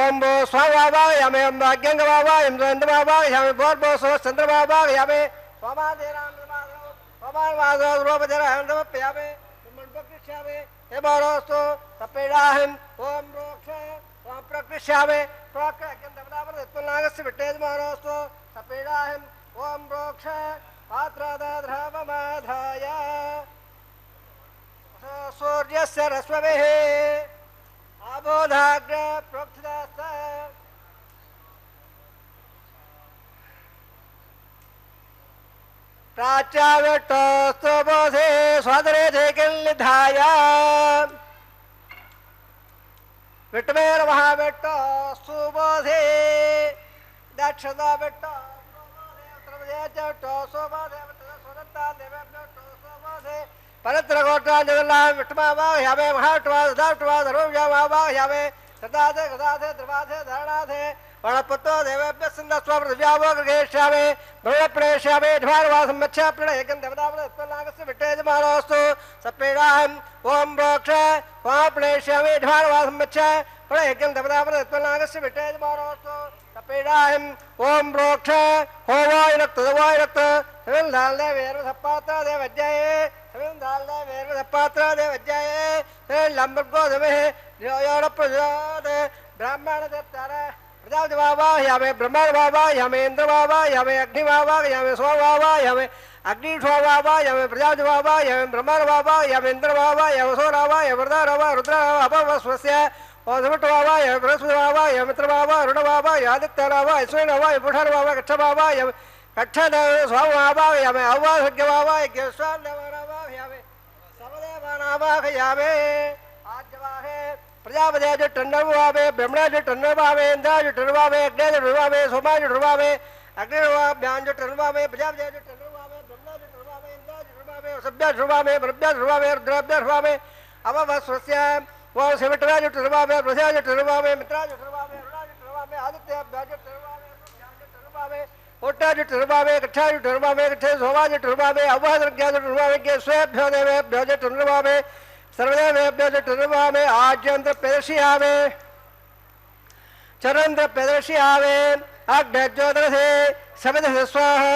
ओम भो स्वाहा यामे ओम भाग्यंग बाबा यम चंद्र बाबा यामे बहुत बहुत सो चंद्र बाबा यामे सोमा देराम देवाधर सोमा वादो रोबदरा हंदव यावे ब्रह्मणपकृष्यावे हे बारोस्तो तपेडाहं ओम रोक्ष ओम प्रकृष्यावे प्रकृष्यं दवदावर उत्पन्नागस्य विट्टेज बारोस्तो तपेडाहं ओम रोक्ष पात्रदाध्रवमाधाय सूर्यस्य रश्मवेः आबोधाग्र प्रोक्तदास्त प्राच्यावटोस्तुबोधे स्वादरे धेकिल्निधाय विट्मेर महाविट्टो सुबोधे दक्षता विट्टो परत्रकोटा जगन्ना विष्णुमावा यावे महाविष्णुवा दाष्टुवा धर्मव्यामावा यावे सदाधे गदाधे द्रवाधे धरणाधे वणपत्तो देवेभ्यः सन्दस्वा पृथिव्यावोगेष्यावे ब्रह्मप्रेष्यावे ध्वारवासं मच्छा प्रणयकं देवतावद उत्पन्नागस्य विट्टेजमानोऽस्तु सप्रेणाहम् ओम रोक्ष वाप्लेष्यावे ध्वारवासं मच्छा प्रणयकं देवतावद उत्पन्नागस्य विट्टेजमानोऽस्तु सप्रेणाहम् ओम रोक्ष होवाय रक्त सविन धालने वेर सपात्र देवज्जये सविन धालने वेर सपात्र देवज्जये सविन लंबगो देवे योड़ प्रजाद ब्राह्मण देवतार प्रजापति बाबा यामे ब्रह्मण बाबा यामे इंद्र बाबा यामे अग्नि बाबा यामे सो बाबा यामे अग्नि सो बाबा यामे प्रजापति बाबा यामे ब्रह्मण बाबा यामे इंद्र बाबा यामे सो बाबा यामे वरदा बाबा रुद्र बाबा अपवस्वस्य ओधमट बाबा यामे बृहस्पति बाबा यामे मित्र बाबा अरुण बाबा आदित्य बाबा ईश्वर बाबा पुरुष बाबा कच्छ बाबा यामे कच्छ स्वाम बाबा यामे अवभाग्य बाबा यज्ञस्वाम बाबा यामे समदेव बाबा यामे आज्ञवाहे प्रजापति जो टंडन बाबे ब्रह्मण जो टंडन बाबे इंद्र जो टंडन बाबे अग्नि जो टंडन बाबे सोमा जो टंडन बाबे अग्नि ज्ञान जो टंडन बाबे प्रजापति जो टंडन बाबे ब्रह्मण जो टंडन बाबे इंद्र जो सभ्य शुभामे ब्रभ्य शुभामे रुद्राभ्य शुभामे अवस्वस्य वो शिवटराज शुभामे प्रसाद शुभामे मित्राज शुभामे अरुणाज शुभामे आदित्याभ्याज शुभामे शुभामे ओटाज शुभामे कक्षाज शुभामे कक्षे सोमाज शुभामे अवज्ञाज शुभामे के स्वेभ्यो देवेभ्यो शुभामे सर्वदेवेभ्यो शुभामे आज्यंत्र प्रदर्शयामे चरंद्र प्रदर्शयामे अग्नज्योतर से समित स्वाहा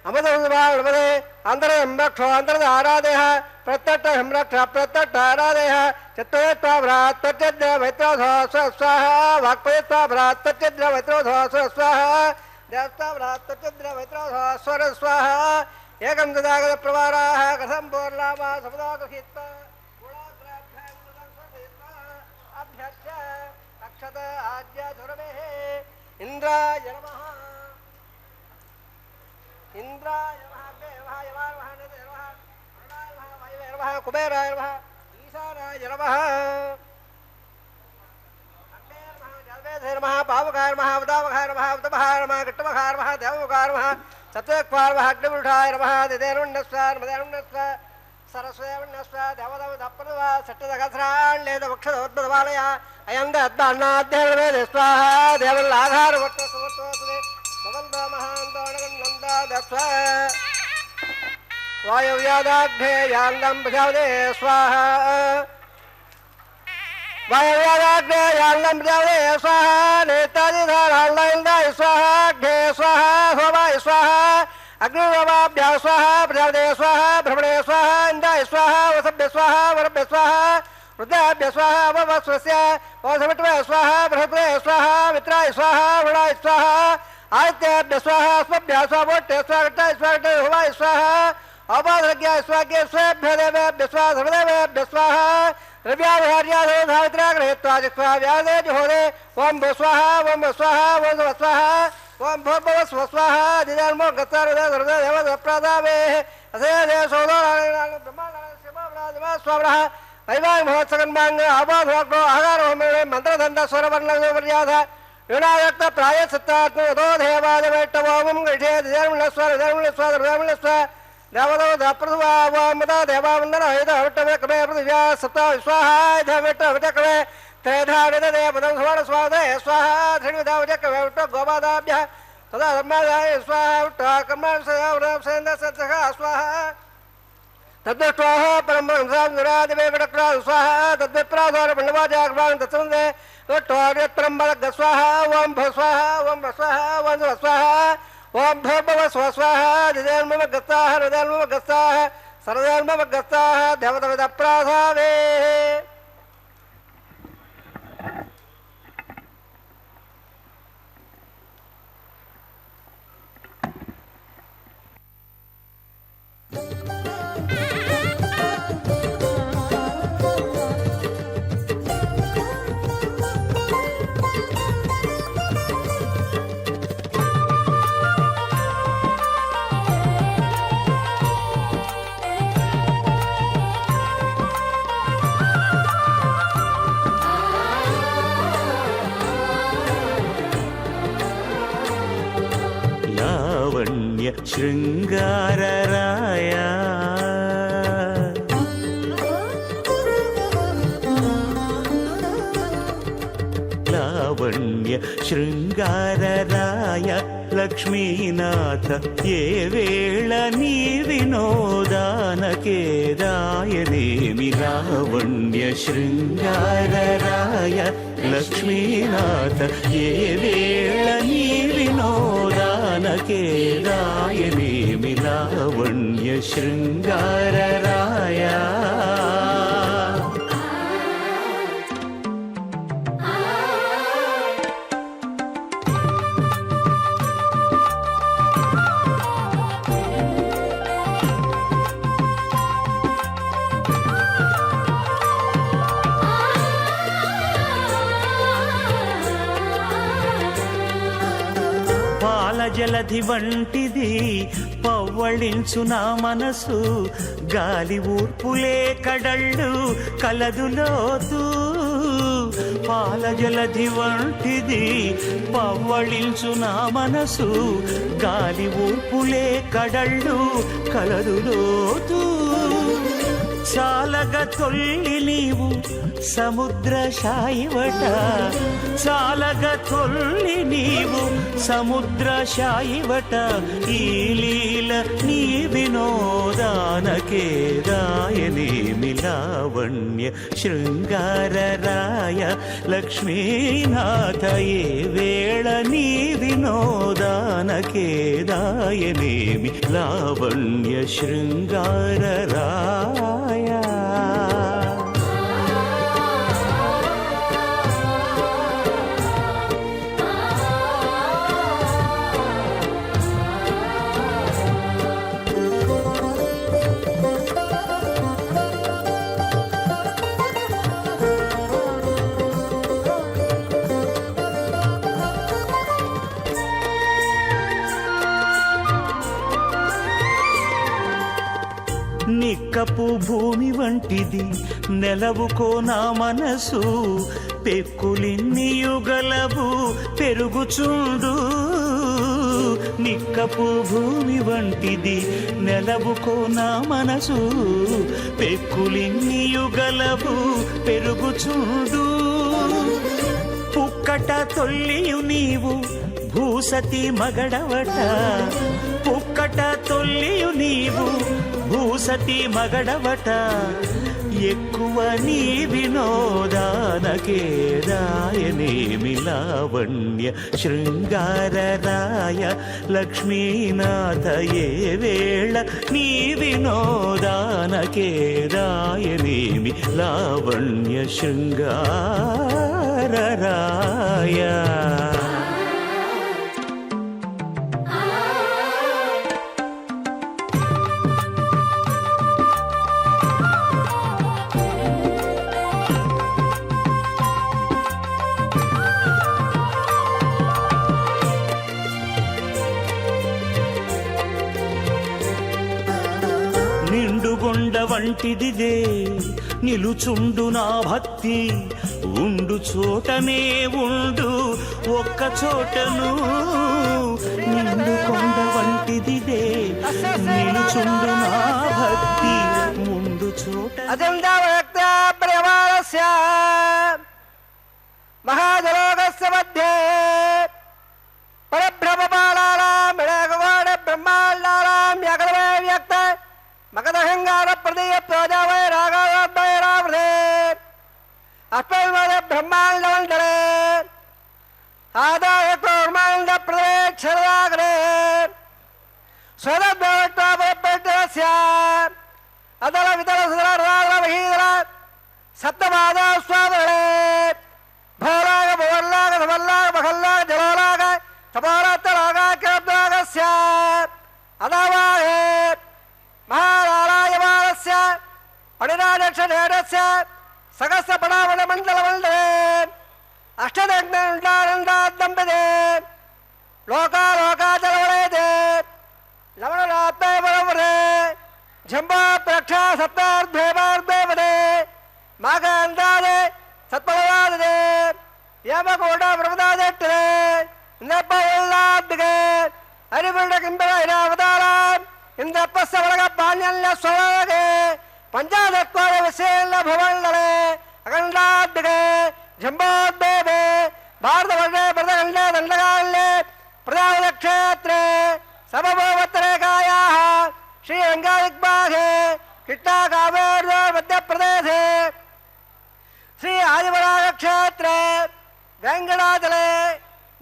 अमृतमदे अंतरक्षो अंतर आराधय प्रत्यट हिम्रक्ष प्रत्यट आराधय चित्तभ्रात प्रत्यद्र मैत्रोधो स्वाहा वाक्पयत्वाभ्रात प्रत्यद्र मैत्रोधो स्वाहा देवताभ्रात प्रत्यद्र मैत्रोधो स्वर स्वाहा एकं ददागत प्रवाराः कथं पूर्णामा समुदागहित्वा अभ्यस्य अक्षत आद्य धुरमेः इंद्राय नमः इंद्राय नमः देवाय नमः नमः नमः कुबेराय नमः ईशानाय नमः अग्नेय नमः पावकाय नमः उदावकाय नमः उदमहाय नमः गट्टमहाय नमः देवकाय नमः सत्वक्वाय नमः अग्निपुरुषाय नमः दिदेनुण्णस्वाय मदेनुण्णस्वाय सरस्वतीवण्णस्व देवदवदप्पदवा सट्टदगस्राण्येदवक्षदोद्भवालय अयं दद्दान्नाद्यर्वेद स्वाहा देवलाधारवट्टसुवत्वसुदे भवन्तो महान्तोणगन्नन्दादस्व वायव्यादाग्नेयाङ्गं प्रजावदे स्वाहा वायव्यादाग्नेयाङ्गं प्रजावदे स्वाहा नेतादिधाराण्डाय स्वाहा घे स्वाहा सोमाय स्वाहा अग्निर्वाभ्या स्वाहा प्रजापते स्वाहा भ्रमणे स्वाहा इंद्राय स्वाहा वसभ्य स्वाहा वरभ्य स्वाहा रुद्राभ्य स्वाहा ववस्वस्य वसभट्वे स्वाहा बृहस्पते स्वाहा मित्राय स्वाहा वरुणाय स्वाहा आदित्याभ्य स्वाहा स्वभ्य स्वावोट्य स्वागताय स्वागते हुवाय स्वाहा अपादज्ञाय स्वाग्ये स्वेभ्य देवेभ्य स्वाहा सर्वदेवेभ्य स्वाहा रव्यावहार्याधो धावित्राग्रहित्वा स्वाहा व्यादे जुहोदे ओम स्वाहा ओम स्वाहा ओम स्वाहा ओम भूर्भुव स्वाहा दिदान्मो गत्तारुदे सर्वदे देवदप्रादावे असे दे सोदो ब्रह्माण्ड स्वामः वैवाहिक महोत्सवन्मांग आबाधवाग्नो आहारहोमे मंत्रधन्द स्वरवर्णवर्याधा वीणायक्त प्रायसत्तात्मो देवादवेट्टवोम गृहे दिदान्मस्वर देवदो दप्रदवा वमदा देवावन्दन हैदवट्टवे कमे पृथिव्या सप्ता स्वाहा देवट्टवट्टवे तेधारित देवदं स्वर्ण स्वादे स्वाहा धृविदावजकवे उट्ट गोपादाभ्यः तदा धर्मादाय स्वाहा उट्ट कर्मसेन्द्रसत्सखा स्वाहा तद्दृष्ट्वाः परमहंसादिवे विडक्रा स्वाहा तद्विप्राधार पण्डवाजाग्रान् तत्सन्दे उट्टोर्यत्रम्बलग् स्वाहा ओम भ स्वाहा ओम स्वाहा ओम स्वाहा ओम भूर्भुव स्वाहा दिदेन्मगस्ताः हृदयन्मगस्ताः सर्वदेन्मगस्ताः देवतविदप्राधावे शृंगारराय लावण्य शृंगारराय लक्ष्मीनाथ ये वेळ नी विनोदानके रायनेमि लावण्य शृंगारराय लक्ष्मीनाथ ये वेळ नी विनोदानके रायनेमि लावण्य शृंगारराय జలధి వంటిది పవ్వళించు నా మనసు గాలి ఊర్పులే కడళ్ళు కలదులోతు పాల జలధి వంటిది పవ్వళించు నా మనసు గాలి ఊర్పులే కడళ్ళు కలదు లోతు చాలగ తొల్లి నీవు సముద్ర శాయివట చాలగ తొల్లి నీవు సముద్ర శాయివట ఈ లీల నీ వినోదానకే రాయనేమి లావణ్య శృంగారరాయ లక్ష్మీనాథ ఏ వేళ నీ వినోదానకే రాయనేమి లావణ్య శృంగారరాయ నిక్కపు భూమి వంటిది నెలవుకో నా మనసు పెక్కులిన్ని యుగలవు పెరుగుచుండు నిక్కపు భూమి వంటిది నెలవుకో నా మనసు పెక్కులిన్ని యుగలవు పెరుగుచుండు పుక్కట తొల్లియు నీవు భూసతి మగడవట పుక్కట తొల్లియు నీవు భూసతి మగడవట ఎక్కువ నీ వినోదానకే రాయనేమి లావణ్య శృంగారరాయ లక్ష్మీనాథ ఏ వేళ నీ వినోదానకే రాయనేమి లావణ్య శృంగారరాయ నిండుగొండ వంటిదిదే నిలుచుండు నా భక్తి ఉండు చోటనే ఉండు ఒక్క చోటను నిండుకొండ వంటిదిదే నిలుచుండు నా భక్తి ఉండు చోట మహాజలోకస్య మధ్యే పరబ్రహ్మపాలానాం వినాయకవాడ బ్రహ్మాండానాం యగలవే వ్యక్త మగధహంగార ప్రదేయ ప్రోజావై రాఘవాద్వై రావృతే అస్మద్వద బ్రహ్మాండమండలే ఆదాయ బ్రహ్మాండ ప్రదేశరాగరే స్వదద్వైత్వాపరపేటస్య అదల విదల సుదల రాగల మహీదల సప్తమాదా స్వాదరే భోలాగ భువల్లాగ సమల్లాగ మహల్లాగ జలోలాగ తపోరాత్తలాగ కిరద్వాగస్య అదావాహే మహానారాయమానస్య పడినాదక్షేడస్య సగస్ర పడావణ మండల మండలే అష్టదగ్నండానందాదంబదే లోకాలోకాచలవలేదే లవణనాత్మవరవరే జంబా ప్రక్షా సప్తార్ధేవార్ధేవదే మాగాందాదే సత్పలవాదే యమకోట ప్రమదాదట్టరే ఇంద్రపల్లాద్దిగే హరిబుండ కింబర ఇరావతారాం ఇంద్రపస్య వరగ పాణ్యల్య స్వరగే పంచాదత్వాల విశేల భువల్లరే అఖండాద్దిగే జంబోద్దేవే భారతవర్షే ప్రదగండే దండగాళ్లే ప్రజాక్షేత్రే సమభోవత్తరేకాయాః శ్రీరంగాదిగ్బాహే కృష్ణా కావేర్యో మధ్యప్రదేశే శ్రీ ఆదివరాగక్షేత్రే వెంకటాచలే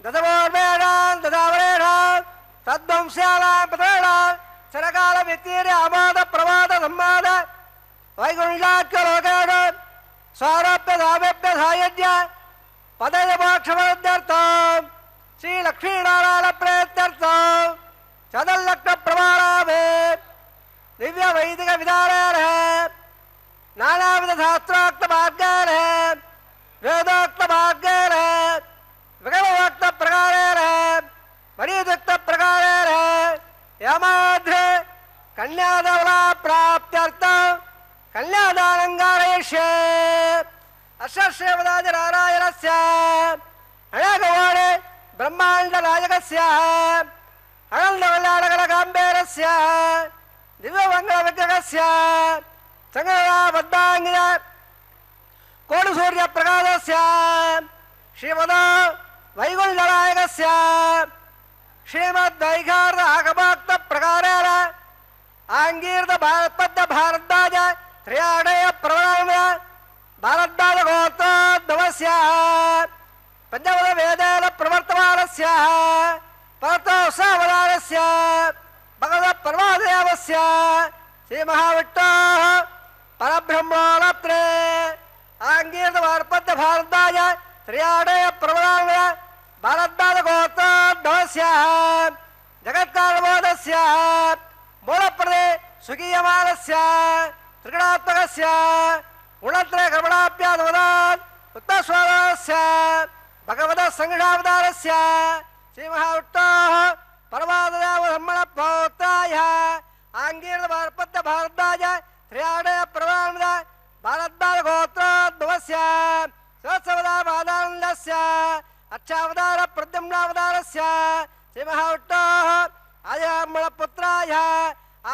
దశమోర్వేణాం దశావరేణాం తద్వంశ్యానాం పతేణాం శరకాల వ్యక్తిర్య అమాద ప్రమాద సంమాద వైకుంఠాఖ్యలోకేణ స్వారోప్య సామేప్య సాయుధ్య పదయమోక్షమర్థం శ్రీ లక్ష్మీనారాయణ ప్రేత్యర్థం చదల్లక్ష ప్రమాణాభే దివ్య వైదిక విధానేన నానావిధ శాస్త్రోక్త మార్గేణ వేదోక్త మార్గేణ విగమోక్త ప్రకారేణ మరీదుక్త ప్రకారేణ యమాధ్రే కన్యాదవలా ప్రాప్త్యర్థం కన్యాదానం గారయిష్యే அஸ்ரேவதாஜ நாராயணஸ்ய அழகவாடு பிரம்மாண்ட நாயகஸ்ய அகழ்ந்த வெள்ளாடகல காம்பேரஸ்ய திவ்யமங்கள விக்கிரகஸ்ய சங்கரா பத்தாங்கித கோடு சூரிய பிரகாசஸ்ய ஸ்ரீமதோ வைகுண்டநாயகஸ்ய ஸ்ரீமத் வைகார்த ஆகமாக்த பிரகாரேண ஆங்கீர்த பத்த பாரத்வாஜ திரியாடய பிரவண भारद्वाज गोत्रोद्भवस्य पञ्चमद वेदेन प्रवर्तमानस्य परतोत्सावधानस्य भगवत् परमादेवस्य श्रीमहाविष्णोः परब्रह्मोऽत्र आङ्गीर्तमार्पद्य भारद्वाज त्रियाडय प्रवणाङ्ग भारद्वाज गोत्रोद्भवस्य जगत्कारणबोधस्य मूलप्रदे सुखीयमानस्य त्रिगुणात्मकस्य गुणत्रय कर्मणाभ्यादवदात् उत्तरस्वादास्य भगवतः संघावतारस्य श्रीमहाविष्णोः परमादेवब्रह्मणपौत्राय आङ्गीर्तमार्पद्य भारद्वाज त्रियाडय प्रवणाङ्ग भारद्वाज गोत्रोद्भवस्य सहस्रवदानन्दस्य अच्छावतार प्रद्युम्नावतारस्य श्रीमहाविष्णोः आदिब्रह्मणपुत्राय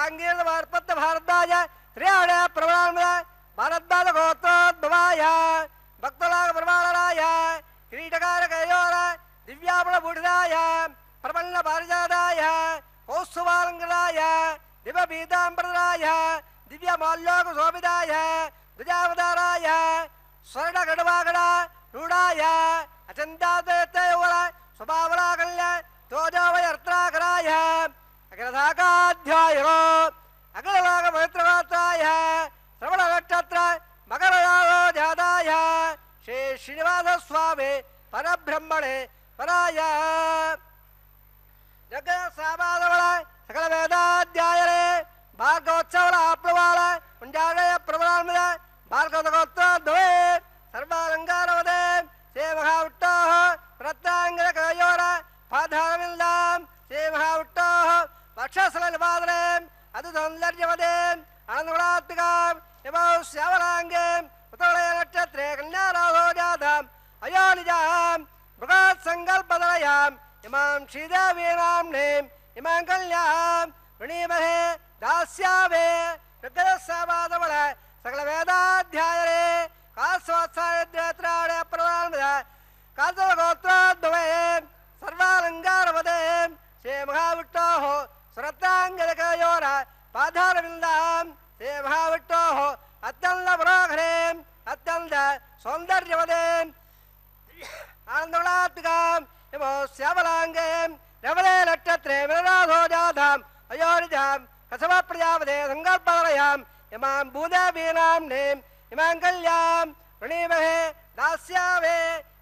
आङ्गीर्तमार्पद्य भारद्वाज त्रियाडय प्रवणाङ्ग भारद्वाज गोत्रोद्भवाय भक्तलाग प्रमाणराय किरीटकारकयोर दिव्यापणभूषिताय प्रपन्न पारिजाताय कौस्तुभालङ्कृताय दिव्यपीताम्बराय दिव्यमाल्योकशोभिताय द्विजावताराय स्वर्णगडवागड रूढाय अचन्ताद्वैतयोर स्वभावराकल्य तोजोवयर्त्राकराय अखिलशाखाध्यायिनो अखिललाकपवित्रगात्राय श्रवण नक्षत्र मकररागो जाताय श्री श्रीनिवास स्वामी परब्रह्मणे पराय जग सामादवळ सकल वेदाध्यायरे भागवोत्सवळ आप्लवाळ मुंजाडय प्रबलान्मद भार्गवतगोत्रोद्भवे सर्वालङ्कारवदे श्री महाविष्णोः रत्नाङ्गलकयोर पाधारविन्दां श्री महाविष्णोः वक्षस्थलनिपादने अतिसौन्दर्यवदे आनन्दगुणात्मिकां इमौ श्यामलाङ्गे उत्तरलय नक्षत्रे कन्याराधो जाताम् अयोनिजां मृगात्सङ्कल्पदलयाम् इमां श्रीदेवीनाम्नीम् इमां कल्यां वृणीमहे दास्यामे ऋग्वेदसामादवळ सकलवेदाध्यायरे कासवत्सायद्वेत्राणे प्रवान्मद कासवगोत्रोद्भवे सर्वालङ्कारवदे श्रीमहाविष्णोः सुरत्नाङ्गलकयोर पाधारविन्दां श्रीमहाविष्णोः अत्यन्त मनोहरेम् अत्यन्त सौन्दर्यवदेम् आनन्दगुणात्मिकाम् इमौ श्यामलाङ्गेम् रवले नक्षत्रे विरराधो जाताम् अयोनिजाम् कसवप्रजापदे सङ्कल्पवलयाम् इमां भूदेवीनाम्नीम् इमां कल्यां वृणीमहे दास्यामे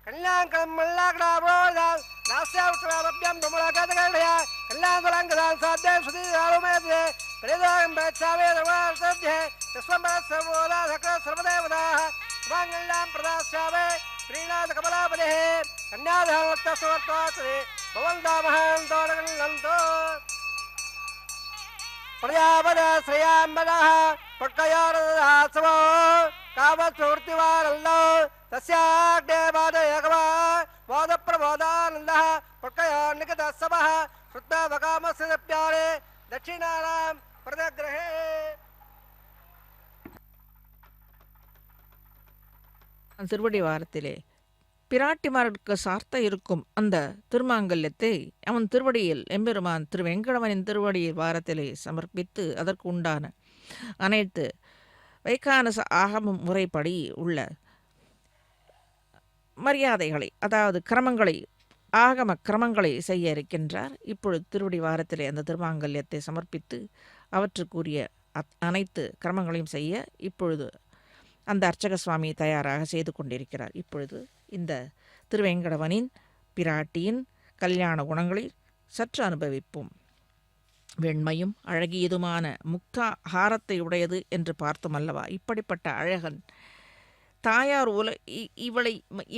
कल्याङ्कलं मल्लाकडाभ्रोदाम् दास्यावृत्तमाभ्यं तुमुलकतकण्डया कल्याङ्कुलङ्कदान् साध्यं सुधीरारुमेद्रे प्रेदागं प्रयच्छामे धर्मार्थध्ये यस्वम्बरस्सर्वोदा सकल सर्वदेवताः सुमाङ्गल्यां प्रदास्यामे श्रीनाथकमलापदेः कन्याधानवत्तस्वर्तोत्रे भवन्तामहान्तोरगन्नन्तो प्रजापद श्रेयाम्बरः पट्कयोरदासवो कामस्फूर्तिवानन्दो तस्याग्ने बाधयगवा बोधप्रबोधानन्दः पट्कयोर्निकतस्सवः श्रुत्तवकामस्य प्यारे दक्षिणानां प्रदग्रहे திருவடி வாரத்திலே பிராட்டிமாருக்கு சார்த்த இருக்கும் அந்த திருமாங்கல்யத்தை அவன் திருவடியில் எம்பெருமான் திரு வெங்கடவனின் திருவடியில் வாரத்திலே சமர்ப்பித்து அதற்கு உண்டான அனைத்து வைகானச ஆகம முறைப்படி உள்ள மரியாதைகளை, அதாவது கிரமங்களை, ஆகம கிரமங்களை செய்ய இருக்கின்றார். இப்பொழுது திருவடி வாரத்திலே அந்த திருமாங்கல்யத்தை சமர்ப்பித்து அவற்றுக்குரிய அனைத்து கிரமங்களையும் செய்ய இப்பொழுது அந்த அர்ச்சக சுவாமி தயாராக செய்து கொண்டிருக்கிறார். இப்பொழுது இந்த திருவேங்கடவனின் பிராட்டியின் கல்யாண குணங்களை சற்று அனுபவிப்போம். வெண்மையும் அழகியதுமான முக்தா ஹாரத்தை உடையது என்று பார்த்தோம் அல்லவா? இப்படிப்பட்ட அழகன் தாயார்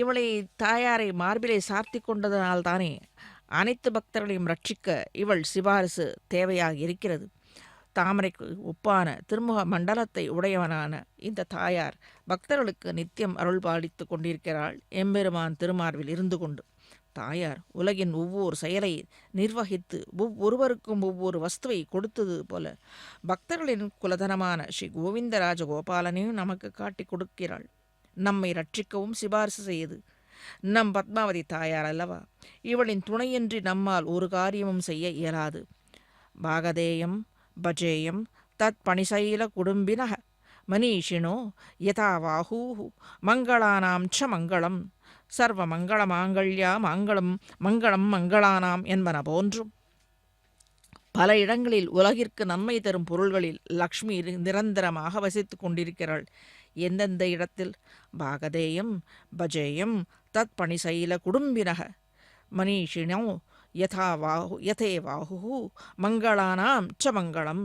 இவளை தாயாரை மார்பிலை சார்த்தி கொண்டதனால்தானே அனைத்து பக்தர்களையும் ரட்சிக்க இவள் சிபாரிசு தேவையாக இருக்கிறது. தாமரைக்கு ஒப்பான திருமுக மண்டலத்தை உடையவனான இந்த தாயார் பக்தர்களுக்கு நித்தியம் அருள் பாலித்து கொண்டிருக்கிறாள் எம்பெருமான் திருமார்பில் இருந்து கொண்டு. தாயார் உலகின் ஒவ்வொரு செயலை நிர்வகித்து ஒவ்வொருவருக்கும் ஒவ்வொரு வஸ்துவை கொடுத்தது போல பக்தர்களின் குலதனமான ஸ்ரீ கோவிந்தராஜ கோபாலனையும் நமக்கு காட்டி கொடுக்கிறாள். நம்மை ரட்சிக்கவும் சிபாரிசு செய்து நம் பத்மாவதி தாயார் அல்லவா? இவளின் துணையின்றி நம்மால் ஒரு காரியமும் செய்ய இயலாது. பாகதேயம் பஜேயம் தத் பணிசைல குடும்பினக மனீஷினோ யதா வாஹூ மங்களானாம் ச மங்களம் சர்வ மங்கள மாங்கல்யா மாங்களம் மங்களம் மங்களானாம் என்பன போன்றும் பல இடங்களில் உலகிற்கு நன்மை தரும் பொருள்களில் லக்ஷ்மி நிரந்தரமாக வசித்து கொண்டிருக்கிறாள். எந்தெந்த இடத்தில்? பாகதேயம் பஜேயம் தத் பணிசைல குடும்பினக மனீஷினோ யதே வாஹு மங்களானாம் ச மங்களம்.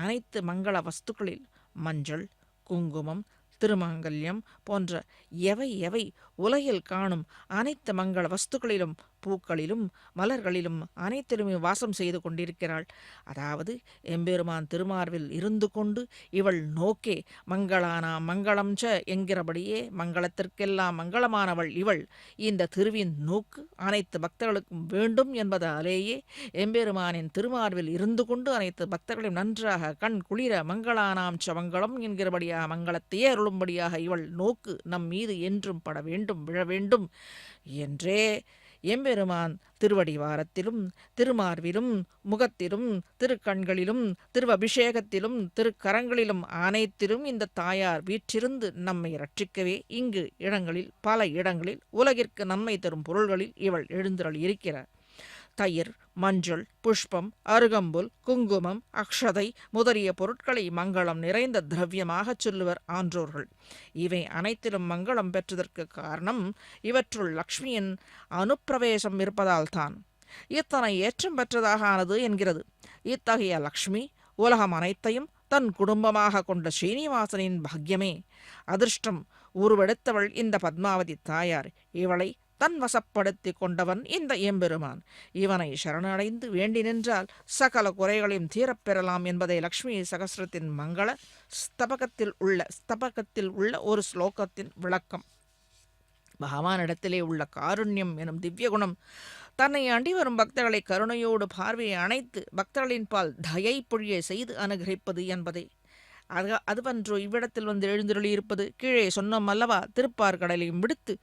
அனைத்து மங்கள வஸ்துக்களில் மஞ்சள், குங்குமம், திருமாங்கல்யம் போன்ற எவை உலகில் காணும் அனைத்து மங்கள வஸ்துக்களிலும் பூக்களிலும் மலர்களிலும் அனைத்திலுமே வாசம் செய்து கொண்டிருக்கிறாள். அதாவது எம்பெருமான் திருமார்பில் இருந்து கொண்டு இவள் நோக்கே மங்களானாம் மங்களம் ச என்கிறபடியே மங்களத்திற்கெல்லாம் மங்களமானவள் இவள். இந்த திருவின் நோக்கு அனைத்து பக்தர்களுக்கும் வேண்டும் என்பதாலேயே எம்பெருமானின் திருமார்பில் இருந்து கொண்டு அனைத்து பக்தர்களையும் நன்றாக கண் குளிர மங்களானாம் ச மங்களம் என்கிறபடியாக மங்களத்தையே அருளும்படியாக இவள் நோக்கு நம் மீது என்றும் பட வேண்டும், விழ வேண்டும் என்றே எம்பெருமான் திருவடிவாரத்திலும் திருமார்பிலும் முகத்திலும் திருக்கண்களிலும் திருவபிஷேகத்திலும் திருக்கரங்களிலும் அனைத்திலும் இந்த தாயார் வீற்றிருந்து நம்மை ரட்சிக்கவே இங்கு இடங்களில் பல இடங்களில் உலகிற்கு நன்மை தரும் பொருள்களில் இவள் எழுந்தருள் இருக்கிறார். தயிர், மஞ்சள், புஷ்பம், அருகம்புல், குங்குமம், அக்ஷதை முதலிய பொருட்களை மங்களம் நிறைந்த திரவியமாகச் சொல்லுவர் ஆன்றோர்கள். இவை அனைத்திலும் மங்களம் பெற்றதற்கு காரணம் இவற்றுள் லக்ஷ்மியின் அனுப்பிரவேசம் இருப்பதால் தான் இத்தனை ஏற்றம் பெற்றதாக ஆனது என்கிறது. இத்தகைய லக்ஷ்மி உலகம் அனைத்தையும் தன் குடும்பமாக கொண்ட ஸ்ரீனிவாசனின் பாக்கியமே. அதிர்ஷ்டம் உருவெடுத்தவள் இந்த பத்மாவதி தாயார். இவளை தன் வசப்படுத்தி கொண்டவன் இந்த எம்பெருமான். இவனை சரணடைந்து வேண்டி நின்றால் சகல குறைகளையும் தீரப்பெறலாம் என்பதை லக்ஷ்மி சகஸ்ரத்தின் மங்கள ஸ்தபகத்தில் உள்ள ஒரு ஸ்லோகத்தின் விளக்கம். பகவானிடத்திலே உள்ள காருண்யம் எனும் திவ்ய குணம் தன்னை அண்டி வரும் பக்தர்களை கருணையோடு பார்வையை அணைத்து பக்தர்களின் பால் தயை பொழியை செய்து அனுகிரகிப்பது என்பதை அதுவன்றோ இவ்விடத்தில் வந்து எழுந்தருளியிருப்பது. கீழே சொன்னோம் அல்லவா, திருப்பார்கடலையும் விடுத்து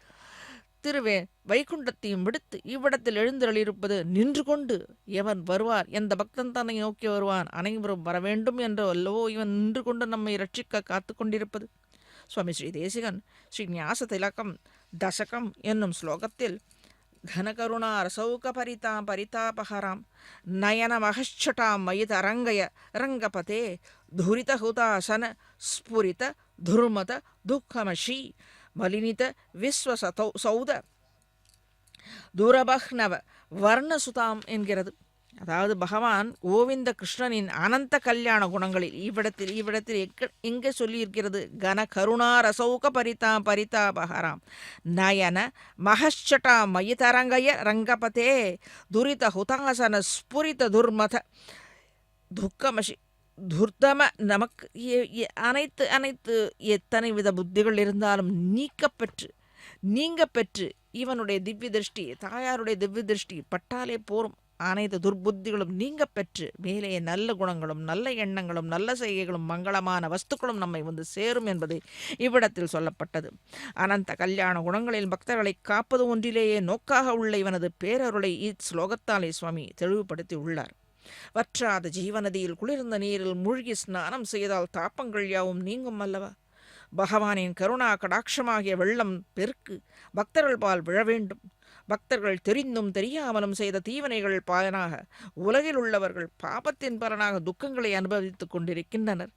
வைகுண்டத்தையும் விடுத்து இவ்விடத்தில் எழுந்தருளியிருப்பது. நின்று கொண்டு எவன் வருவார், எந்த பக்தன் தன்னை நோக்கி வருவான், அனைவரும் வர வேண்டும் என்று அல்லவோ இவன் நின்று கொண்டு நம்மை ரட்சிக்க காத்து கொண்டிருப்பது. சுவாமி ஸ்ரீ தேசிகன் ஸ்ரீ ஞாச திலகம் தசகம் என்னும் ஸ்லோகத்தில் கனகருணா ரசௌக பரிதாபஹராம் நயன மகச்சட்டாம் மயித அரங்கய ரங்கபதே துரித ஹுதாசன ஸ்புரித துர்மத துக்கமஷி மலினித விஸ்வசௌத துரபஹ்னவ வர்ணசுதாம் என்கிறது. அதாவது பகவான் கோவிந்த கிருஷ்ணனின் அனந்த கல்யாண குணங்களில் இவ்விடத்தில் எங்கே சொல்லியிருக்கிறது? கன கருணா ரசௌக பரிதாபஹராம் நயன மகச்சட்டா மயிதரங்கய ரங்கபதே துரித ஹுதாசன ஸ்புரித துர்மத துக்கமஷி துர்தம நமக்கு அனைத்து எத்தனை வித புத்திகள் இருந்தாலும் நீங்க பெற்று இவனுடைய திவ்ய திருஷ்டி, தாயாருடைய திவ்ய திருஷ்டி பட்டாலே போரும். அனைத்து துர்புத்திகளும் நீங்க பெற்று மேலே நல்ல குணங்களும் நல்ல எண்ணங்களும் நல்ல செய்கைகளும் மங்களமான வஸ்துக்களும் நம்மை வந்து சேரும் என்பது இவ்விடத்தில் சொல்லப்பட்டது. அனந்த கல்யாண குணங்களில் பக்தர்களை காப்பது ஒன்றிலேயே நோக்காக உள்ள இவனது பேரருளை இஸ்லோகத்தாலே சுவாமி தெளிவுபடுத்தி உள்ளார். வற்றாத ஜீவநதியில் குளிர்ந்த நீரில் மூழ்கி ஸ்நானம் செய்தால் தாப்பங்கள் யாவும் நீங்கும் அல்லவா? பகவானின் கருணா கடாட்சமாகிய வெள்ளம் பெருக்கு பக்தர்கள் பால் விழ வேண்டும். பக்தர்கள் தெரிந்தும் தெரியாமலும் செய்த தீவனைகள் பலனாக உலகில் உள்ளவர்கள் பாபத்தின் பலனாக துக்கங்களை அனுபவித்துக் கொண்டிருக்கின்றனர்.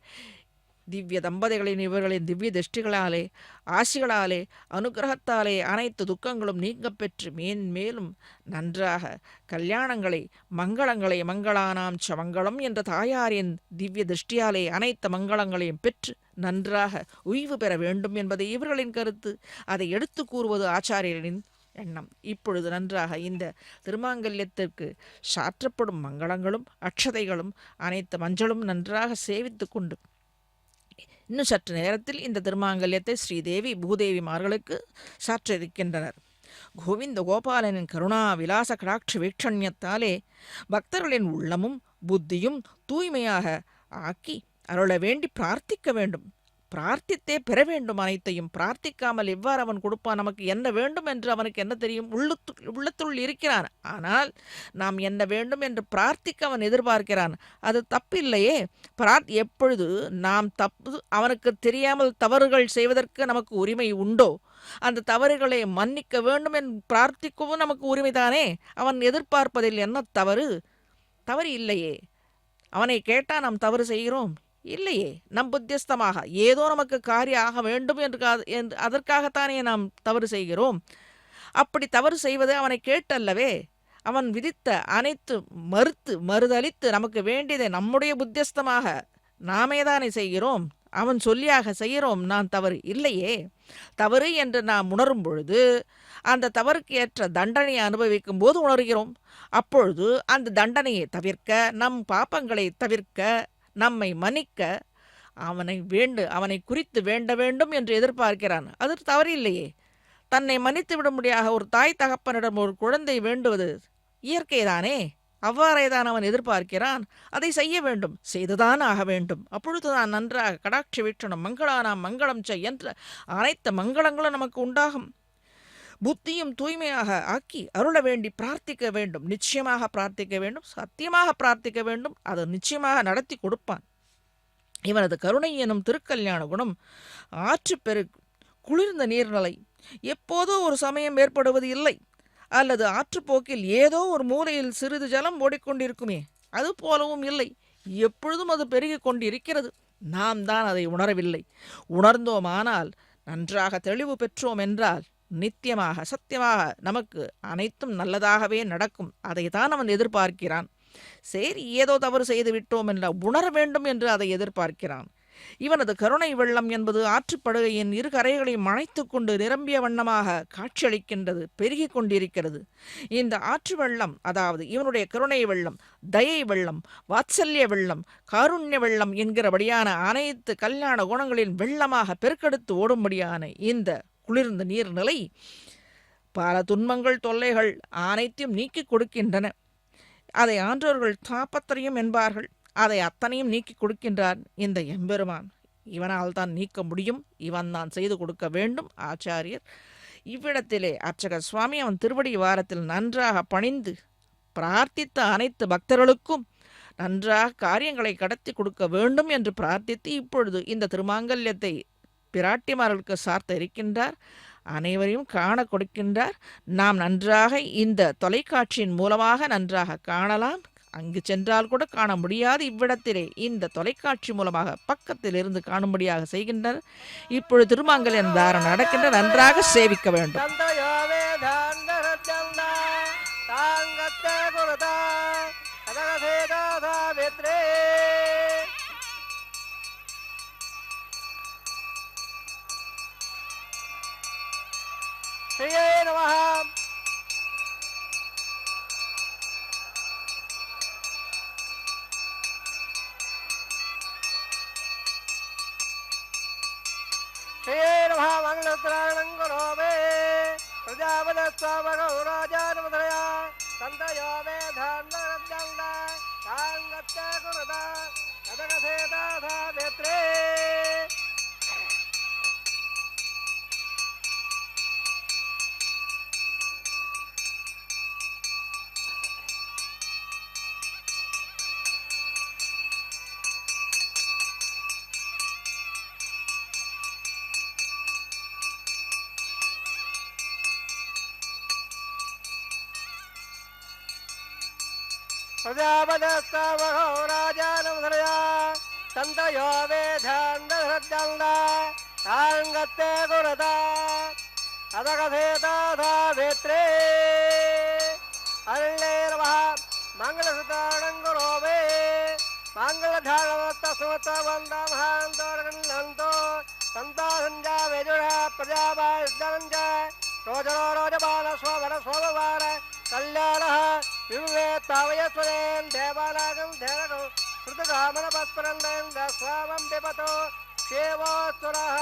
திவ்ய தம்பதிகளின் இவர்களின் திவ்ய திருஷ்டிகளாலே ஆசிகளாலே அனுகிரகத்தாலே அனைத்து துக்கங்களும் நீங்க பெற்று மேன்மேலும் நன்றாக கல்யாணங்களை மங்களானாம் ச மங்களம் என்ற தாயாரின் திவ்ய திருஷ்டியாலே அனைத்து மங்களங்களையும் பெற்று நன்றாக உய்வு பெற வேண்டும் என்பதை இவர்களின் கருத்து. அதை எடுத்து கூறுவது ஆச்சாரியரின் எண்ணம். இப்பொழுது நன்றாக இந்த திருமாங்கல்யத்திற்கு சாற்றப்படும் மங்களங்களும் அக்ஷதைகளும் அனைத்து மஞ்சளும் நன்றாக சேவித்து கொண்டு இன்னும் சற்று நேரத்தில் இந்த திருமாங்கல்யத்தை ஸ்ரீதேவி பூதேவிமார்களுக்கு சாற்ற இருக்கின்றனர். கோவிந்த கோபாலனின் கருணா விலாச கடாட்சி வீட்சண்யத்தாலே பக்தர்களின் உள்ளமும் புத்தியும் தூய்மையாக ஆக்கி அருள வேண்டி பிரார்த்திக்க வேண்டும். பிரார்த்தித்தே பெற வேண்டும். அனைத்தையும் பிரார்த்திக்காமல் எவ்வாறு அவன் கொடுப்பான்? நமக்கு என்ன வேண்டும் என்று அவனுக்கு என்ன தெரியும்? உள்ளத்துள் இருக்கிறான். ஆனால் நாம் என்ன வேண்டும் என்று பிரார்த்திக்க அவன் எதிர்பார்க்கிறான். அது தப்பில்லையே. எப்பொழுது நாம் அவனுக்கு தெரியாமல் தவறுகள் செய்வதற்கு நமக்கு உரிமை உண்டோ, அந்த தவறுகளை மன்னிக்க வேண்டும் என்று பிரார்த்திக்கவும் நமக்கு உரிமைதானே. அவன் எதிர்பார்ப்பதில் என்ன தவறு? தவறு இல்லையே. அவனை கேட்டால் நாம் தவறு செய்கிறோம் இல்லையே. நம் புத்தியஸ்தமாக ஏதோ நமக்கு காரியம் ஆக வேண்டும் என்று அதற்காகத்தானே நாம் தவறு செய்கிறோம். அப்படி தவறு செய்வது அவனை கேட்டல்லவே. அவன் விதித்த அனைத்து மறுதளித்து நமக்கு வேண்டியதை நம்முடைய புத்தியஸ்தமாக நாமேதானே செய்கிறோம். அவன் சொல்லியாக செய்கிறோம். நான் தவறு இல்லையே. தவறு என்று நாம் உணரும் பொழுது அந்த தவறுக்கு ஏற்ற தண்டனையை அனுபவிக்கும் போது உணர்கிறோம். அப்பொழுது அந்த தண்டனையை தவிர்க்க, நம் பாப்பங்களை தவிர்க்க, நம்மை மன்னிக்க அவனை குறித்து வேண்ட வேண்டும் என்று எதிர்பார்க்கிறான். அது தவறு இல்லையே. தன்னை மன்னித்து விடும்படியாக ஒரு தாய் தகப்பனிடம் ஒரு குழந்தை வேண்டுவது இயற்கைதானே. அவ்வாறேதான் அவன் எதிர்பார்க்கிறான். அதை செய்ய வேண்டும், செய்துதான் ஆக வேண்டும். அப்பொழுதுதான் நன்றாக கடாட்சி வீற்றணும் மங்களானாம் மங்களம் செய் என்ற அனைத்து மங்களங்களும் நமக்கு உண்டாகும். புத்தியும் தூய்மையாக ஆக்கி அருள வேண்டி பிரார்த்திக்க வேண்டும். நிச்சயமாக பிரார்த்திக்க வேண்டும், சத்தியமாக பிரார்த்திக்க வேண்டும். அது நிச்சயமாக நடத்தி கொடுப்பான். இவனது கருணை எனும் திருக்கல்யாண குணம் ஆற்று பெரு குளிர்ந்த நீர்நிலை எப்போதோ ஒரு சமயம் ஏற்படுவது இல்லை. அல்லது ஆற்றுப்போக்கில் ஏதோ ஒரு மூலையில் சிறிது ஜலம் ஓடிக்கொண்டிருக்குமே, அது போலவும் இல்லை. எப்பொழுதும் அது பெருகிக் கொண்டிருக்கிறது. நாம் தான் அதை உணரவில்லை. உணர்ந்தோமானால், நன்றாக தெளிவு பெற்றோம் என்றால் நித்தியமாக சத்தியமாக நமக்கு அனைத்தும் நல்லதாகவே நடக்கும். அதை தான் அவன் எதிர்பார்க்கிறான். சரி, ஏதோ தவறு செய்து விட்டோம் என்ற உணர வேண்டும் என்று அதை எதிர்பார்க்கிறான். இவனது கருணை வெள்ளம் என்பது ஆற்றுப்படுகையின் இரு கரைகளையும் அணைத்து கொண்டு நிரம்பிய வண்ணமாக காட்சியளிக்கின்றது, பெருகி கொண்டிருக்கிறது. இந்த ஆற்று வெள்ளம், அதாவது இவனுடைய கருணை வெள்ளம், தயை வெள்ளம், வாத்சல்ய வெள்ளம், காருண்ய வெள்ளம் என்கிறபடியான அனைத்து கல்யாண குணங்களின் வெள்ளமாக பெருக்கெடுத்து ஓடும்படியான இந்த குளிர்ந்த நீர்நிலை பல துன்பங்கள் தொல்லைகள் அனைத்தையும் நீக்கி கொடுக்கின்றன. அதை ஆன்றோர்கள் தாபத்திரியம் என்பார்கள். அதை அத்தனையும் நீக்கி கொடுக்கின்றார் இந்த எம்பெருமான். இவனால் தான் நீக்க முடியும். இவன் தான் செய்து கொடுக்க வேண்டும். ஆச்சாரியர் இவ்விடத்திலே அர்ச்சக சுவாமி அவன் திருவடி வாரத்தில் நன்றாக பணிந்து பிரார்த்தித்த அனைத்து பக்தர்களுக்கும் நன்றாக காரியங்களை கடத்தி கொடுக்க வேண்டும் என்று பிரார்த்தித்து இப்பொழுது இந்த திருமாங்கல்யத்தை பிராட்டிமார்களுக்கு சார்த்த இருக்கின்றார். அனைவரையும் காண கொடுக்கின்றார். நாம் நன்றாக இந்த தொலைக்காட்சியின் மூலமாக நன்றாக காணலாம். அங்கு சென்றால் கூட காண முடியாது. இவ்விடத்திலே இந்த தொலைக்காட்சி மூலமாக பக்கத்தில் இருந்து காணும்படியாக செய்கின்றனர். இப்பொழுது திருமாங்கல்யம் தாரணம் நடக்கின்ற, நன்றாக சேவிக்க வேண்டும். ஸ்ரீயே நமஹ. ஸ்ரீயே நமஹ. மங்களோத்ராயணம் கரோமே பிரஜாபதஸ்வாமகோ ராஜானுமதயா சந்தயோ வேதாந்தரத்யந்த சாங்கத்ய குருதா கதகசேதாதா வேத்ரே. பிரஜாபதஸ்தாவகோ ராஜானுமதயா சந்தயோ வேதாந்தரத்யந்த சாங்கத்ய குருதா கதகசேதாதா வேத்ரே. அருளே நமஹ. மங்களசுதாரணம் கரோமே மங்களதாரணவத்த சுமத்த வந்த மகாந்தோரகந்தோ சந்தா சஞ்சா வேஜுரா பிரஜாபாயுத்தரஞ்ச रोजनो रोजमान स्ववन स्वभवान कल्याणः विवेत्तावयस्वदेन देवानागं धेरगं श्रुतकामनपत्परन्दं दस्वामं पिबतो क्षेमोऽस्तुनः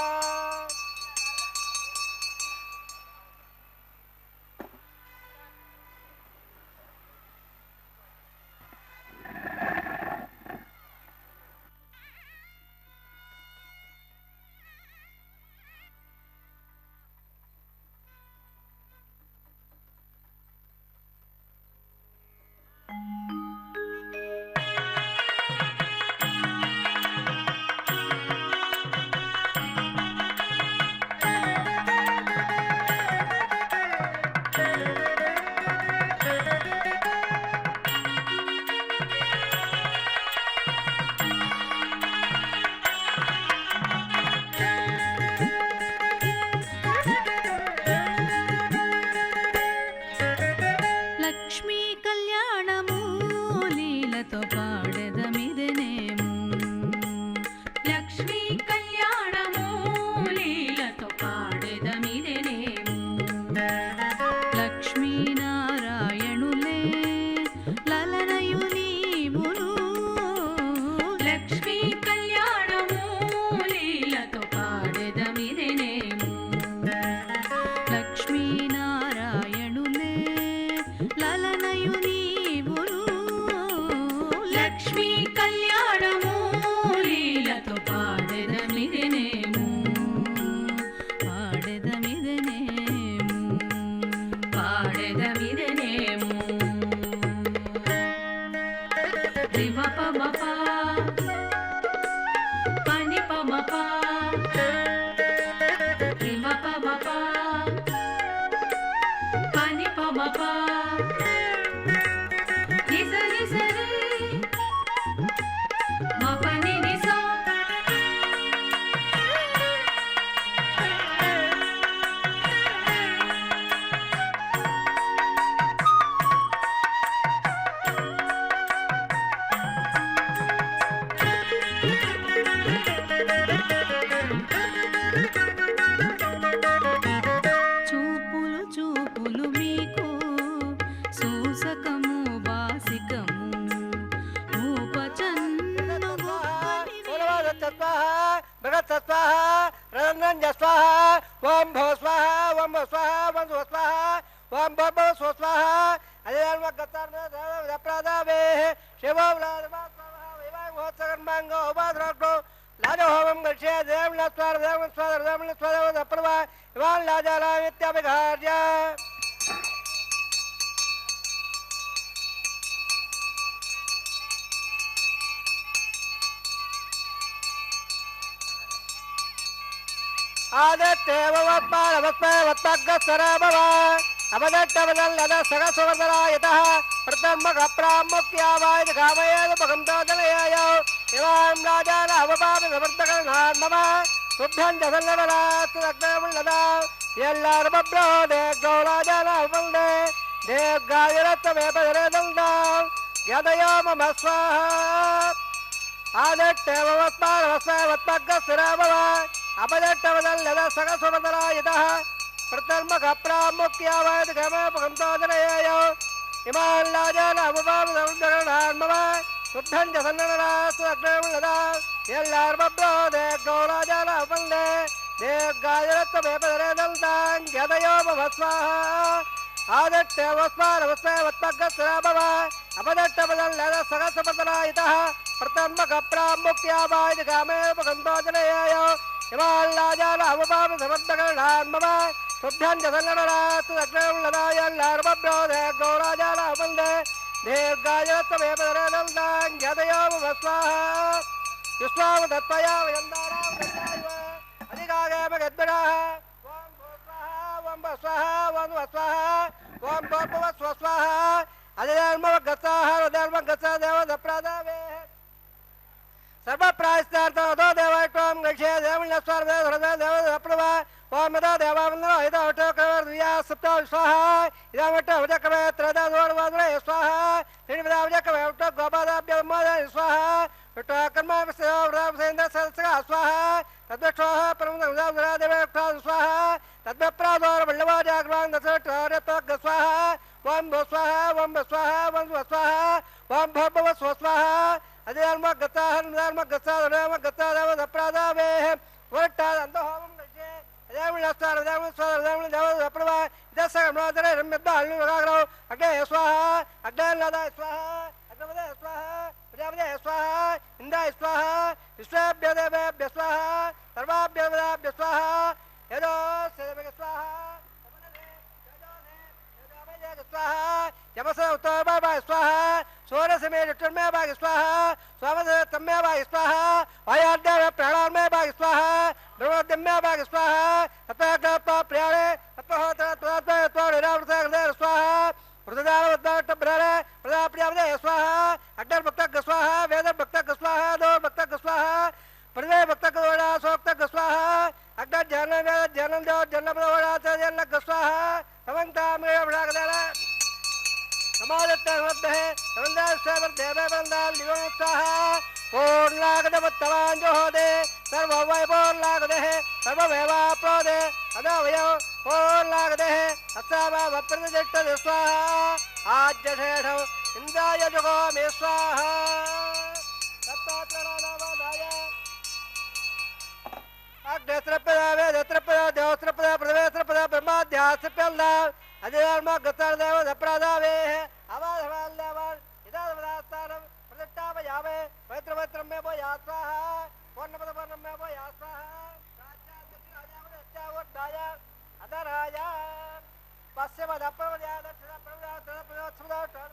तद्वप्रादोर वल्लवाजाग्रां दशरथ स्वाहा वं स्वाहा वं स्वाहा वं स्वाहा वं भव स्वाहा अजयर्म गताहर्म गताधर्म गताधव दप्रादावे वरटा अंधहोमं गजे अजयमुलस्तार अजयमुलस्तार देवप्रभा दशकमोदरे रम्यदालु राग्रौ अग्ने स्वाहा अग्नेलदा स्वाहा अग्नवदे स्वाहा प्रजापते स्वाहा इंद्राय स्वाहा विश्वेभ्यो देवेभ्यो स्वाहा सर्वाभ्यो देवेभ्यो स्वाहा यदो सेवक स्वाहा स्वाहा यमस उत्तरभाग स्वाहा सोरसमे जुटमे भाग स्वाहा स्वामस तम्मे भाग स्वाहा वायाद्य प्राणान्मे भाग स्वाहा ब्रह्मद्यमे भाग स्वाहा तपक प्राणे तपहोत्र तत्त्वनिरावृतः स्वाहा प्रदानवद्दाट ब्रह्मणे प्रदाप्रियावदे स्वाहा अग्निर् भक्तः स्वाहा वेदर् भक्तः स्वाहा दो भक्तः स्वाहा प्रदे भक्तः वोड़ा सोक्तः स्वाहा अग्नि ज्ञानं वेद ज्ञानं दो जन्नपद वोड़ा जन्नः स्वाहा समन्तामेव वडागदला समादत्तवद्दः समन्दास्वर देववन्दाल दिवोत्साह पूर्णागदवत्तवान् जोहोदे सर्ववैभवलागदः सर्ववैवाप्रोदे अदवयो पूर्णागदः असावा वप्रदिष्टः स्वाहा आज्यशेषौ इन्द्राय जगो मे स्वाहा तत्तात्रनादाय अग्नेत्रपदा वेदत्रपदा देवत्रपदा प्रवेत्रपदा ब्रह्माध्यात्रपदा अजयर्म गतादेव दप्रादावे अवाधवाल्यवान इदावदास्तारं प्रतिष्ठापयामे पवित्रवत्रं मे वो यास्वाहा पूर्णपदपर्णं मे वो यास्वाहा राजावदत्यावदत्यावदाय अदराय पश्चिमदप्रवद्या दक्षिणप्रवद्या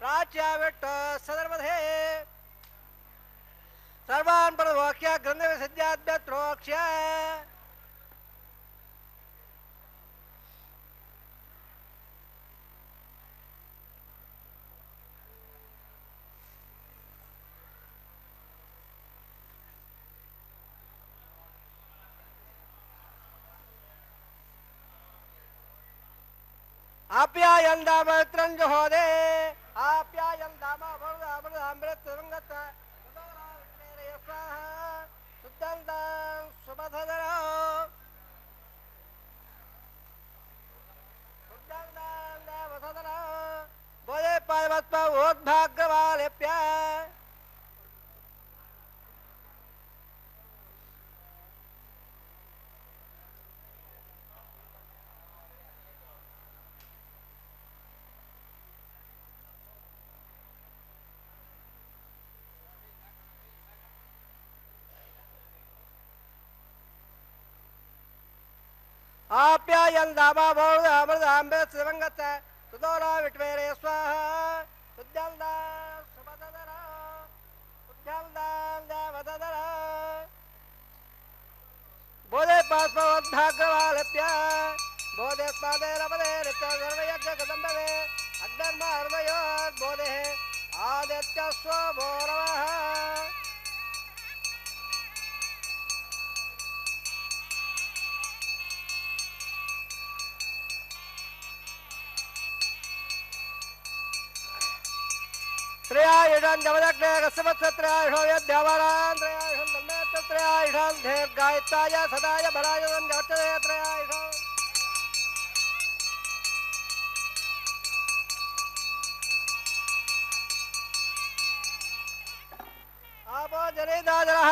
प्राच्याविट्ट सदर्वधे सर्वान् प्रवोक्ष्य ग्रन्थविसिद्ध्याद्यत्रोक्ष्य आप्यायन दामत्रं जोहोदे आप्यायन दाम अमृत रंगत मेरे स्वाहा सुदंदं सुबधरा सुदंदं देवधरा बोले पार्वत उद्भाग्यवालेप्या आप्यायन दामा बोल अमृत अमृत शिवंगत सुदोरा विटवेरे स्वाहा सुजलदा सुबदरा सुजलदा देवदरा बोले पास्मोद्भाग्यवालप्या बोधे स्पादे रवदे ऋत सर्वयज्ञ कदम्बवे अग्धर्म हृदयोत् बोधे आदित्य स्वभोरवः त्रयायुषं जवदग्ने कस्यवत्सत्रयायुषो यद्यावरान् त्रयायुषं तन्मेत्त त्रयायुषं दीर्घायुत्ताय सदाय बलायुधं जवत्तदे त्रयायुषो आपो जनेदाजरः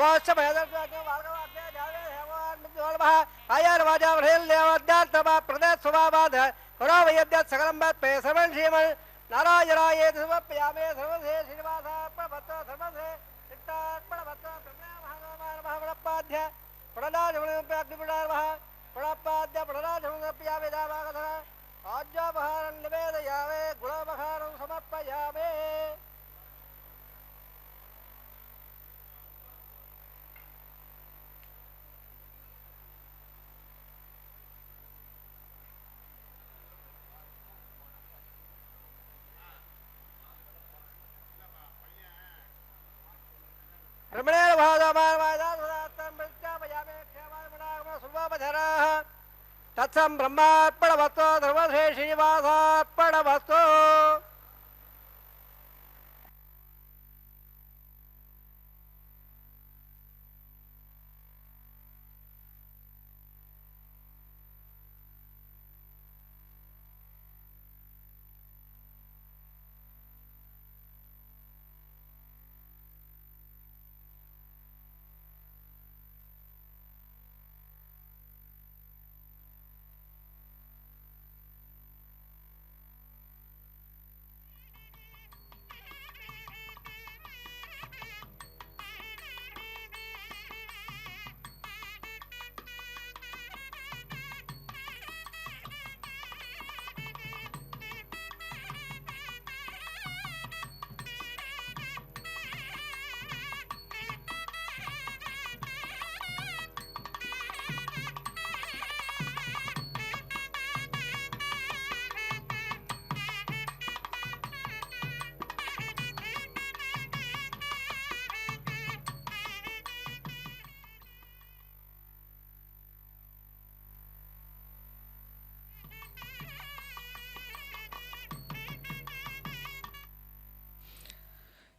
वाश्यभयदर्शको भार्गवाद्य जावे हेवान् मुद्वल्भः आयर्वाजावृहिल् देवद्यान्तमा प्रदेश स्वभावाद करोवयद्य सकलं वत्पे सर्वं श्रीमन् नारायणाय समर्पयामि सर्वसे श्रीनिवासार्पणमस्तु सर्वसे चित्तार्पणमस्तु ब्रह्मणमहापाध्य प्रणनाजमग्निपुणार्वः प्रणपाद्य प्रणनाजमर्पयामि दावागधः आज्ञापहारं निवेदयामि गुणोपहारं समर्पयामि रमणेन भावदामार्वादात्मजापयामे तत्सं ब्रह्मार्पणवस्तु सर्वश्री श्रीनिवासार्पणवस्तु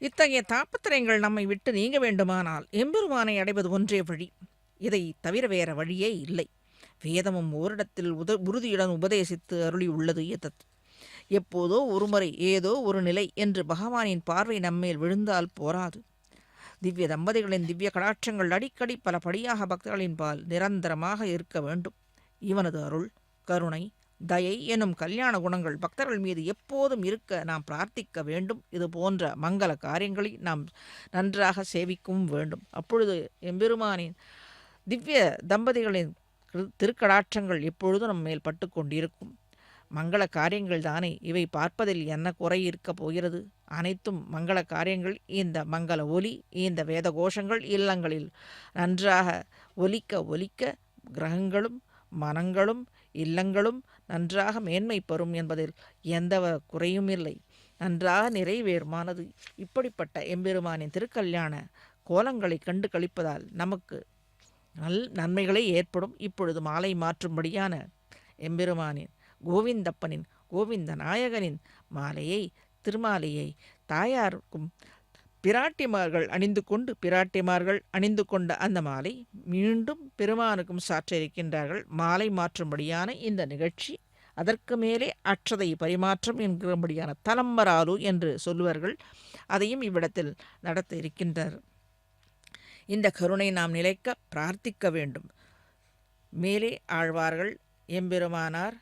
இத்தகைய தாபத்திரங்கள் நம்மை விட்டு நீங்க வேண்டுமானால் எம்பெருமானை அடைவது ஒன்றே வழி. இதை தவிர வேற வழியே இல்லை. வேதமும் ஓரிடத்தில் உறுதியுடன் உபதேசித்து அருளி உள்ளது எதத். எப்போதோ ஒருமுறை ஏதோ ஒரு நிலை என்று பகவானின் பார்வை நம்மேல் விழுந்தால் போராது. திவ்ய தம்பதிகளின் திவ்ய கடாட்சங்கள் அடிக்கடி பல படியாக பக்தர்களின் பால் நிரந்தரமாக இருக்க வேண்டும். இவனது அருள், கருணை, தயை எனும் கல்யாண குணங்கள் பக்தர்கள் மீது எப்போதும் இருக்க நாம் பிரார்த்திக்க வேண்டும். இது போன்ற மங்கள காரியங்களை நாம் நன்றாக சேவிக்கவும் வேண்டும். அப்பொழுது எம்பெருமானின் திவ்ய தம்பதிகளின் திருக்கடாட்சங்கள் எப்பொழுதும் நம்ம மேல் பட்டு கொண்டிருக்கும். மங்கள காரியங்கள் தானே இவை, பார்ப்பதில் என்ன குறை இருக்கப் போகிறது? அனைத்தும் மங்கள காரியங்கள். இந்த மங்கள ஒலி, இந்த வேத கோஷங்கள் இல்லங்களில் நன்றாக ஒலிக்க கிரகங்களும் மனங்களும் இல்லங்களும் நன்றாக மேன்மை பெறும் என்பதில் எந்த குறையும் இல்லை. நன்றாக நிறைவேறுமானது. இப்படிப்பட்ட எம்பெருமானின் திருக்கல்யாண கோலங்களை கண்டு கழிப்பதால் நமக்கு நன்மைகளே ஏற்படும். இப்பொழுது மாலை மாற்றும்படியான எம்பெருமானின் கோவிந்தப்பனின் கோவிந்த நாயகனின் மாலையை, திருமாலையை தாயாருக்கும் பிராட்டிமார்கள் அணிந்து கொண்ட அந்த மாலை மீண்டும் பெருமானுக்கும் சாற்ற இருக்கின்றார்கள். மாலை மாற்றும்படியான இந்த நிகழ்ச்சி, அதற்கு மேலே அட்சதை பரிமாற்றம் என்கிறபடியான தலம்பராலு என்று சொல்லுவார்கள். அதையும் இவ்விடத்தில் நடத்த இருக்கின்றார். இந்த கருணை நாம் நிலைக்க பிரார்த்திக்க வேண்டும். மேலே ஆழ்வார்கள், எம்பெருமானார்,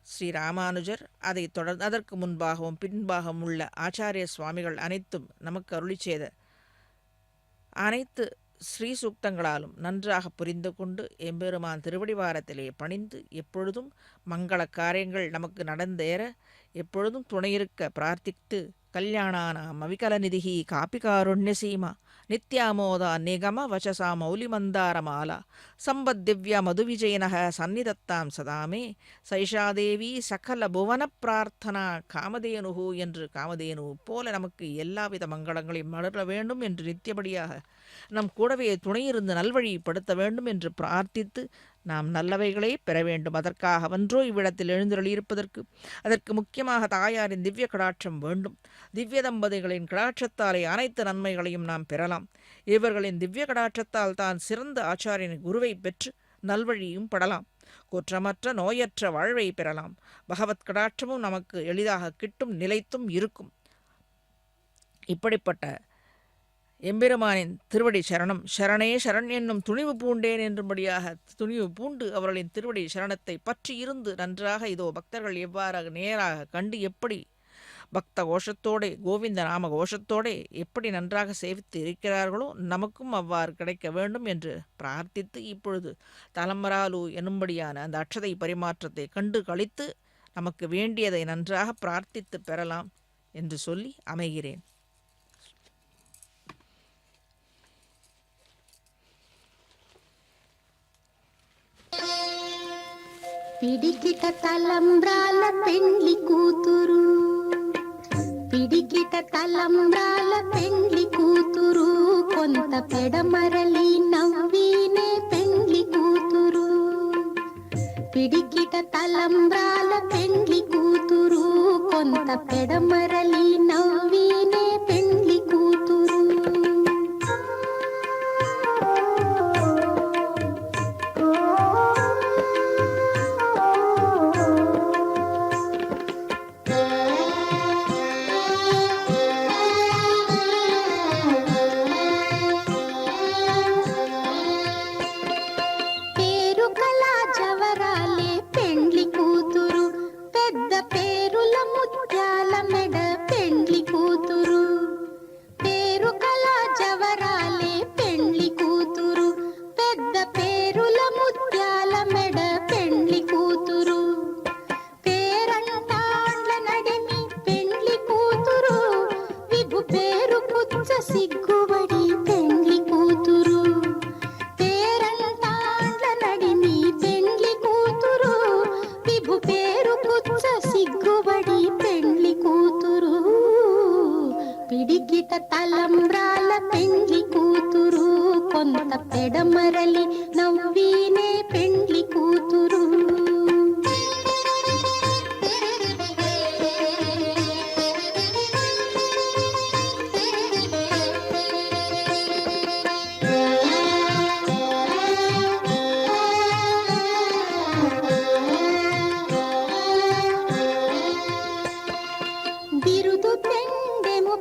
ஸ்ரீ ராமானுஜர், அதைத் தொடர்ந்து அதற்கு முன்பாகவும் பின்பாகவும் உள்ள ஆச்சாரிய சுவாமிகள் அனைத்தும் நமக்கு அருளி செய்த அனைத்து ஸ்ரீ சூக்தங்களாலும் நன்றாக புரிந்து கொண்டு எம்பெருமான் திருவடிவாரத்திலே பணிந்து எப்பொழுதும் மங்கள காரியங்கள் நமக்கு நடந்தேற எப்பொழுதும் துணையிருக்க பிரார்த்தித்து, கல்யாணானாம் அவிகலநிதிஹி காபிகாருண்யசீமா நித்யாமோதா நிகம வசசா மௌலிமந்தாரமாலா சம்பத்திவ்ய மதுவிஜயனக சந்நிதத்தாம் சதாமே சைஷாதேவி சகல புவன பிரார்த்தனா காமதேனுகு என்று காமதேனு போல நமக்கு எல்லாவித மங்களங்களையும் மலர வேண்டும் என்று நித்தியபடியாக நம் கூடவே துணையிருந்து நல்வழிப்படுத்த வேண்டும் என்று பிரார்த்தித்து நாம் நல்லவைகளே பெற வேண்டும். அதற்காக ஒன்றோ இவ்விடத்தில் எழுந்தருளியிருப்பதற்கு அதற்கு முக்கியமாக தாயாரின் திவ்ய கடாட்சம் வேண்டும். திவ்ய தம்பதிகளின் கடாட்சத்தாலே அனைத்து நன்மைகளையும் நாம் பெறலாம். இவர்களின் திவ்ய கடாட்சத்தால் தான் சிறந்த ஆச்சாரியன் குருவை பெற்று நல்வழியும் படலாம். குற்றமற்ற நோயற்ற வாழ்வை பெறலாம். பகவத் கடாட்சமும் நமக்கு எளிதாக கிட்டும், நிலைத்தும் இருக்கும். இப்படிப்பட்ட எம்பெருமானின் திருவடி சரணம், சரணே சரண் என்னும் துணிவு பூண்டேன் என்றும்படியாக துணிவு பூண்டு அவர்களின் திருவடி சரணத்தை பற்றி இருந்து நன்றாக இதோ பக்தர்கள் எவ்வாறாக நேராக கண்டு எப்படி பக்த கோஷத்தோடு கோவிந்த நாம கோஷத்தோடு எப்படி நன்றாக சேவித்து இருக்கிறார்களோ நமக்கும் அவ்வாறு கிடைக்க வேண்டும் என்று பிரார்த்தித்து இப்பொழுது தலம்பராலு என்னும்படியான அந்த அட்சதை பரிமாற்றத்தை கண்டு கழித்து நமக்கு வேண்டியதை நன்றாக பிரார்த்தித்து பெறலாம் என்று சொல்லி அமைகிறேன். పిడికిట తలంబ్రాల పెండ్లి కూతురు, పిడికిట తలంబ్రాల పెండ్లి కూతురు, కొంత పెడమరలి నవ్వినే పెండ్లి కూతురు. పిడికిట తలంబ్రాల పెండ్లి కూతురు, కొంత పెడమరలి నవ్వినే పెండ్లి కూతురు. తలంబ్రాల పెండ్లి కూతురు, కొంత పెడమరలి నవ్వినే పెండ్లి కూతురు.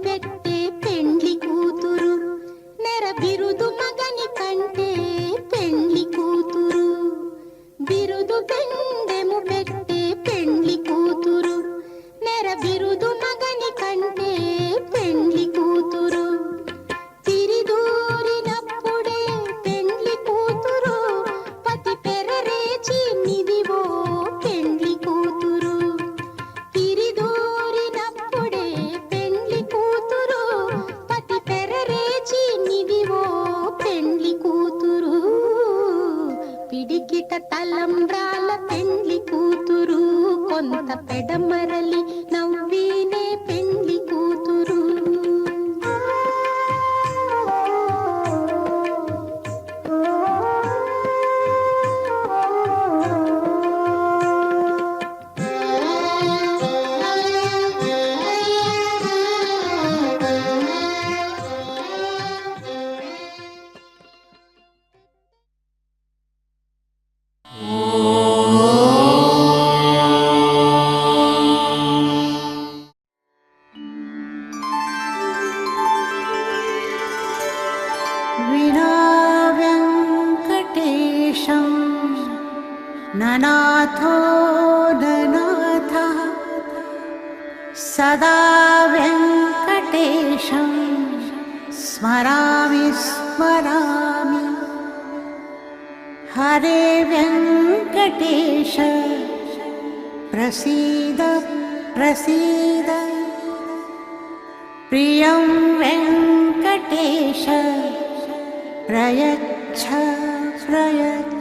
పెట్టే పెండ్లి కూతురు నెర బిరుదు మగని కంటే పెండ్లి కూతురు బిరుదు పెండెము పెట్టే పెండ్లి కూతురు నెర బిరుదు మగని కంటే పెండ్లి కూతురు తిరిదూరినప్పుడే పెండ్లి కూతురు పతి పెరరేచి నిదివో పెండ్లి కూతురు తిరిదూరినప్పుడే పెండ్లి కూతురు పతి పెరరేచి నిదివో పెండ్లి కూతురు పిడికిట తలంబ్రాల పెండ్లి కూతురు కొంత పెడమరలి నవ్వినే పెండ్లి కూతురు विना वेङ्कटेशं ननाथो ननाथः सदा वेङ्कटेशं स्मरामि स्मरामि हरे वेङ्कटेश प्रसीद प्रसीद प्रियं वेङ्कटेश प्रयच्छ प्रयच्छ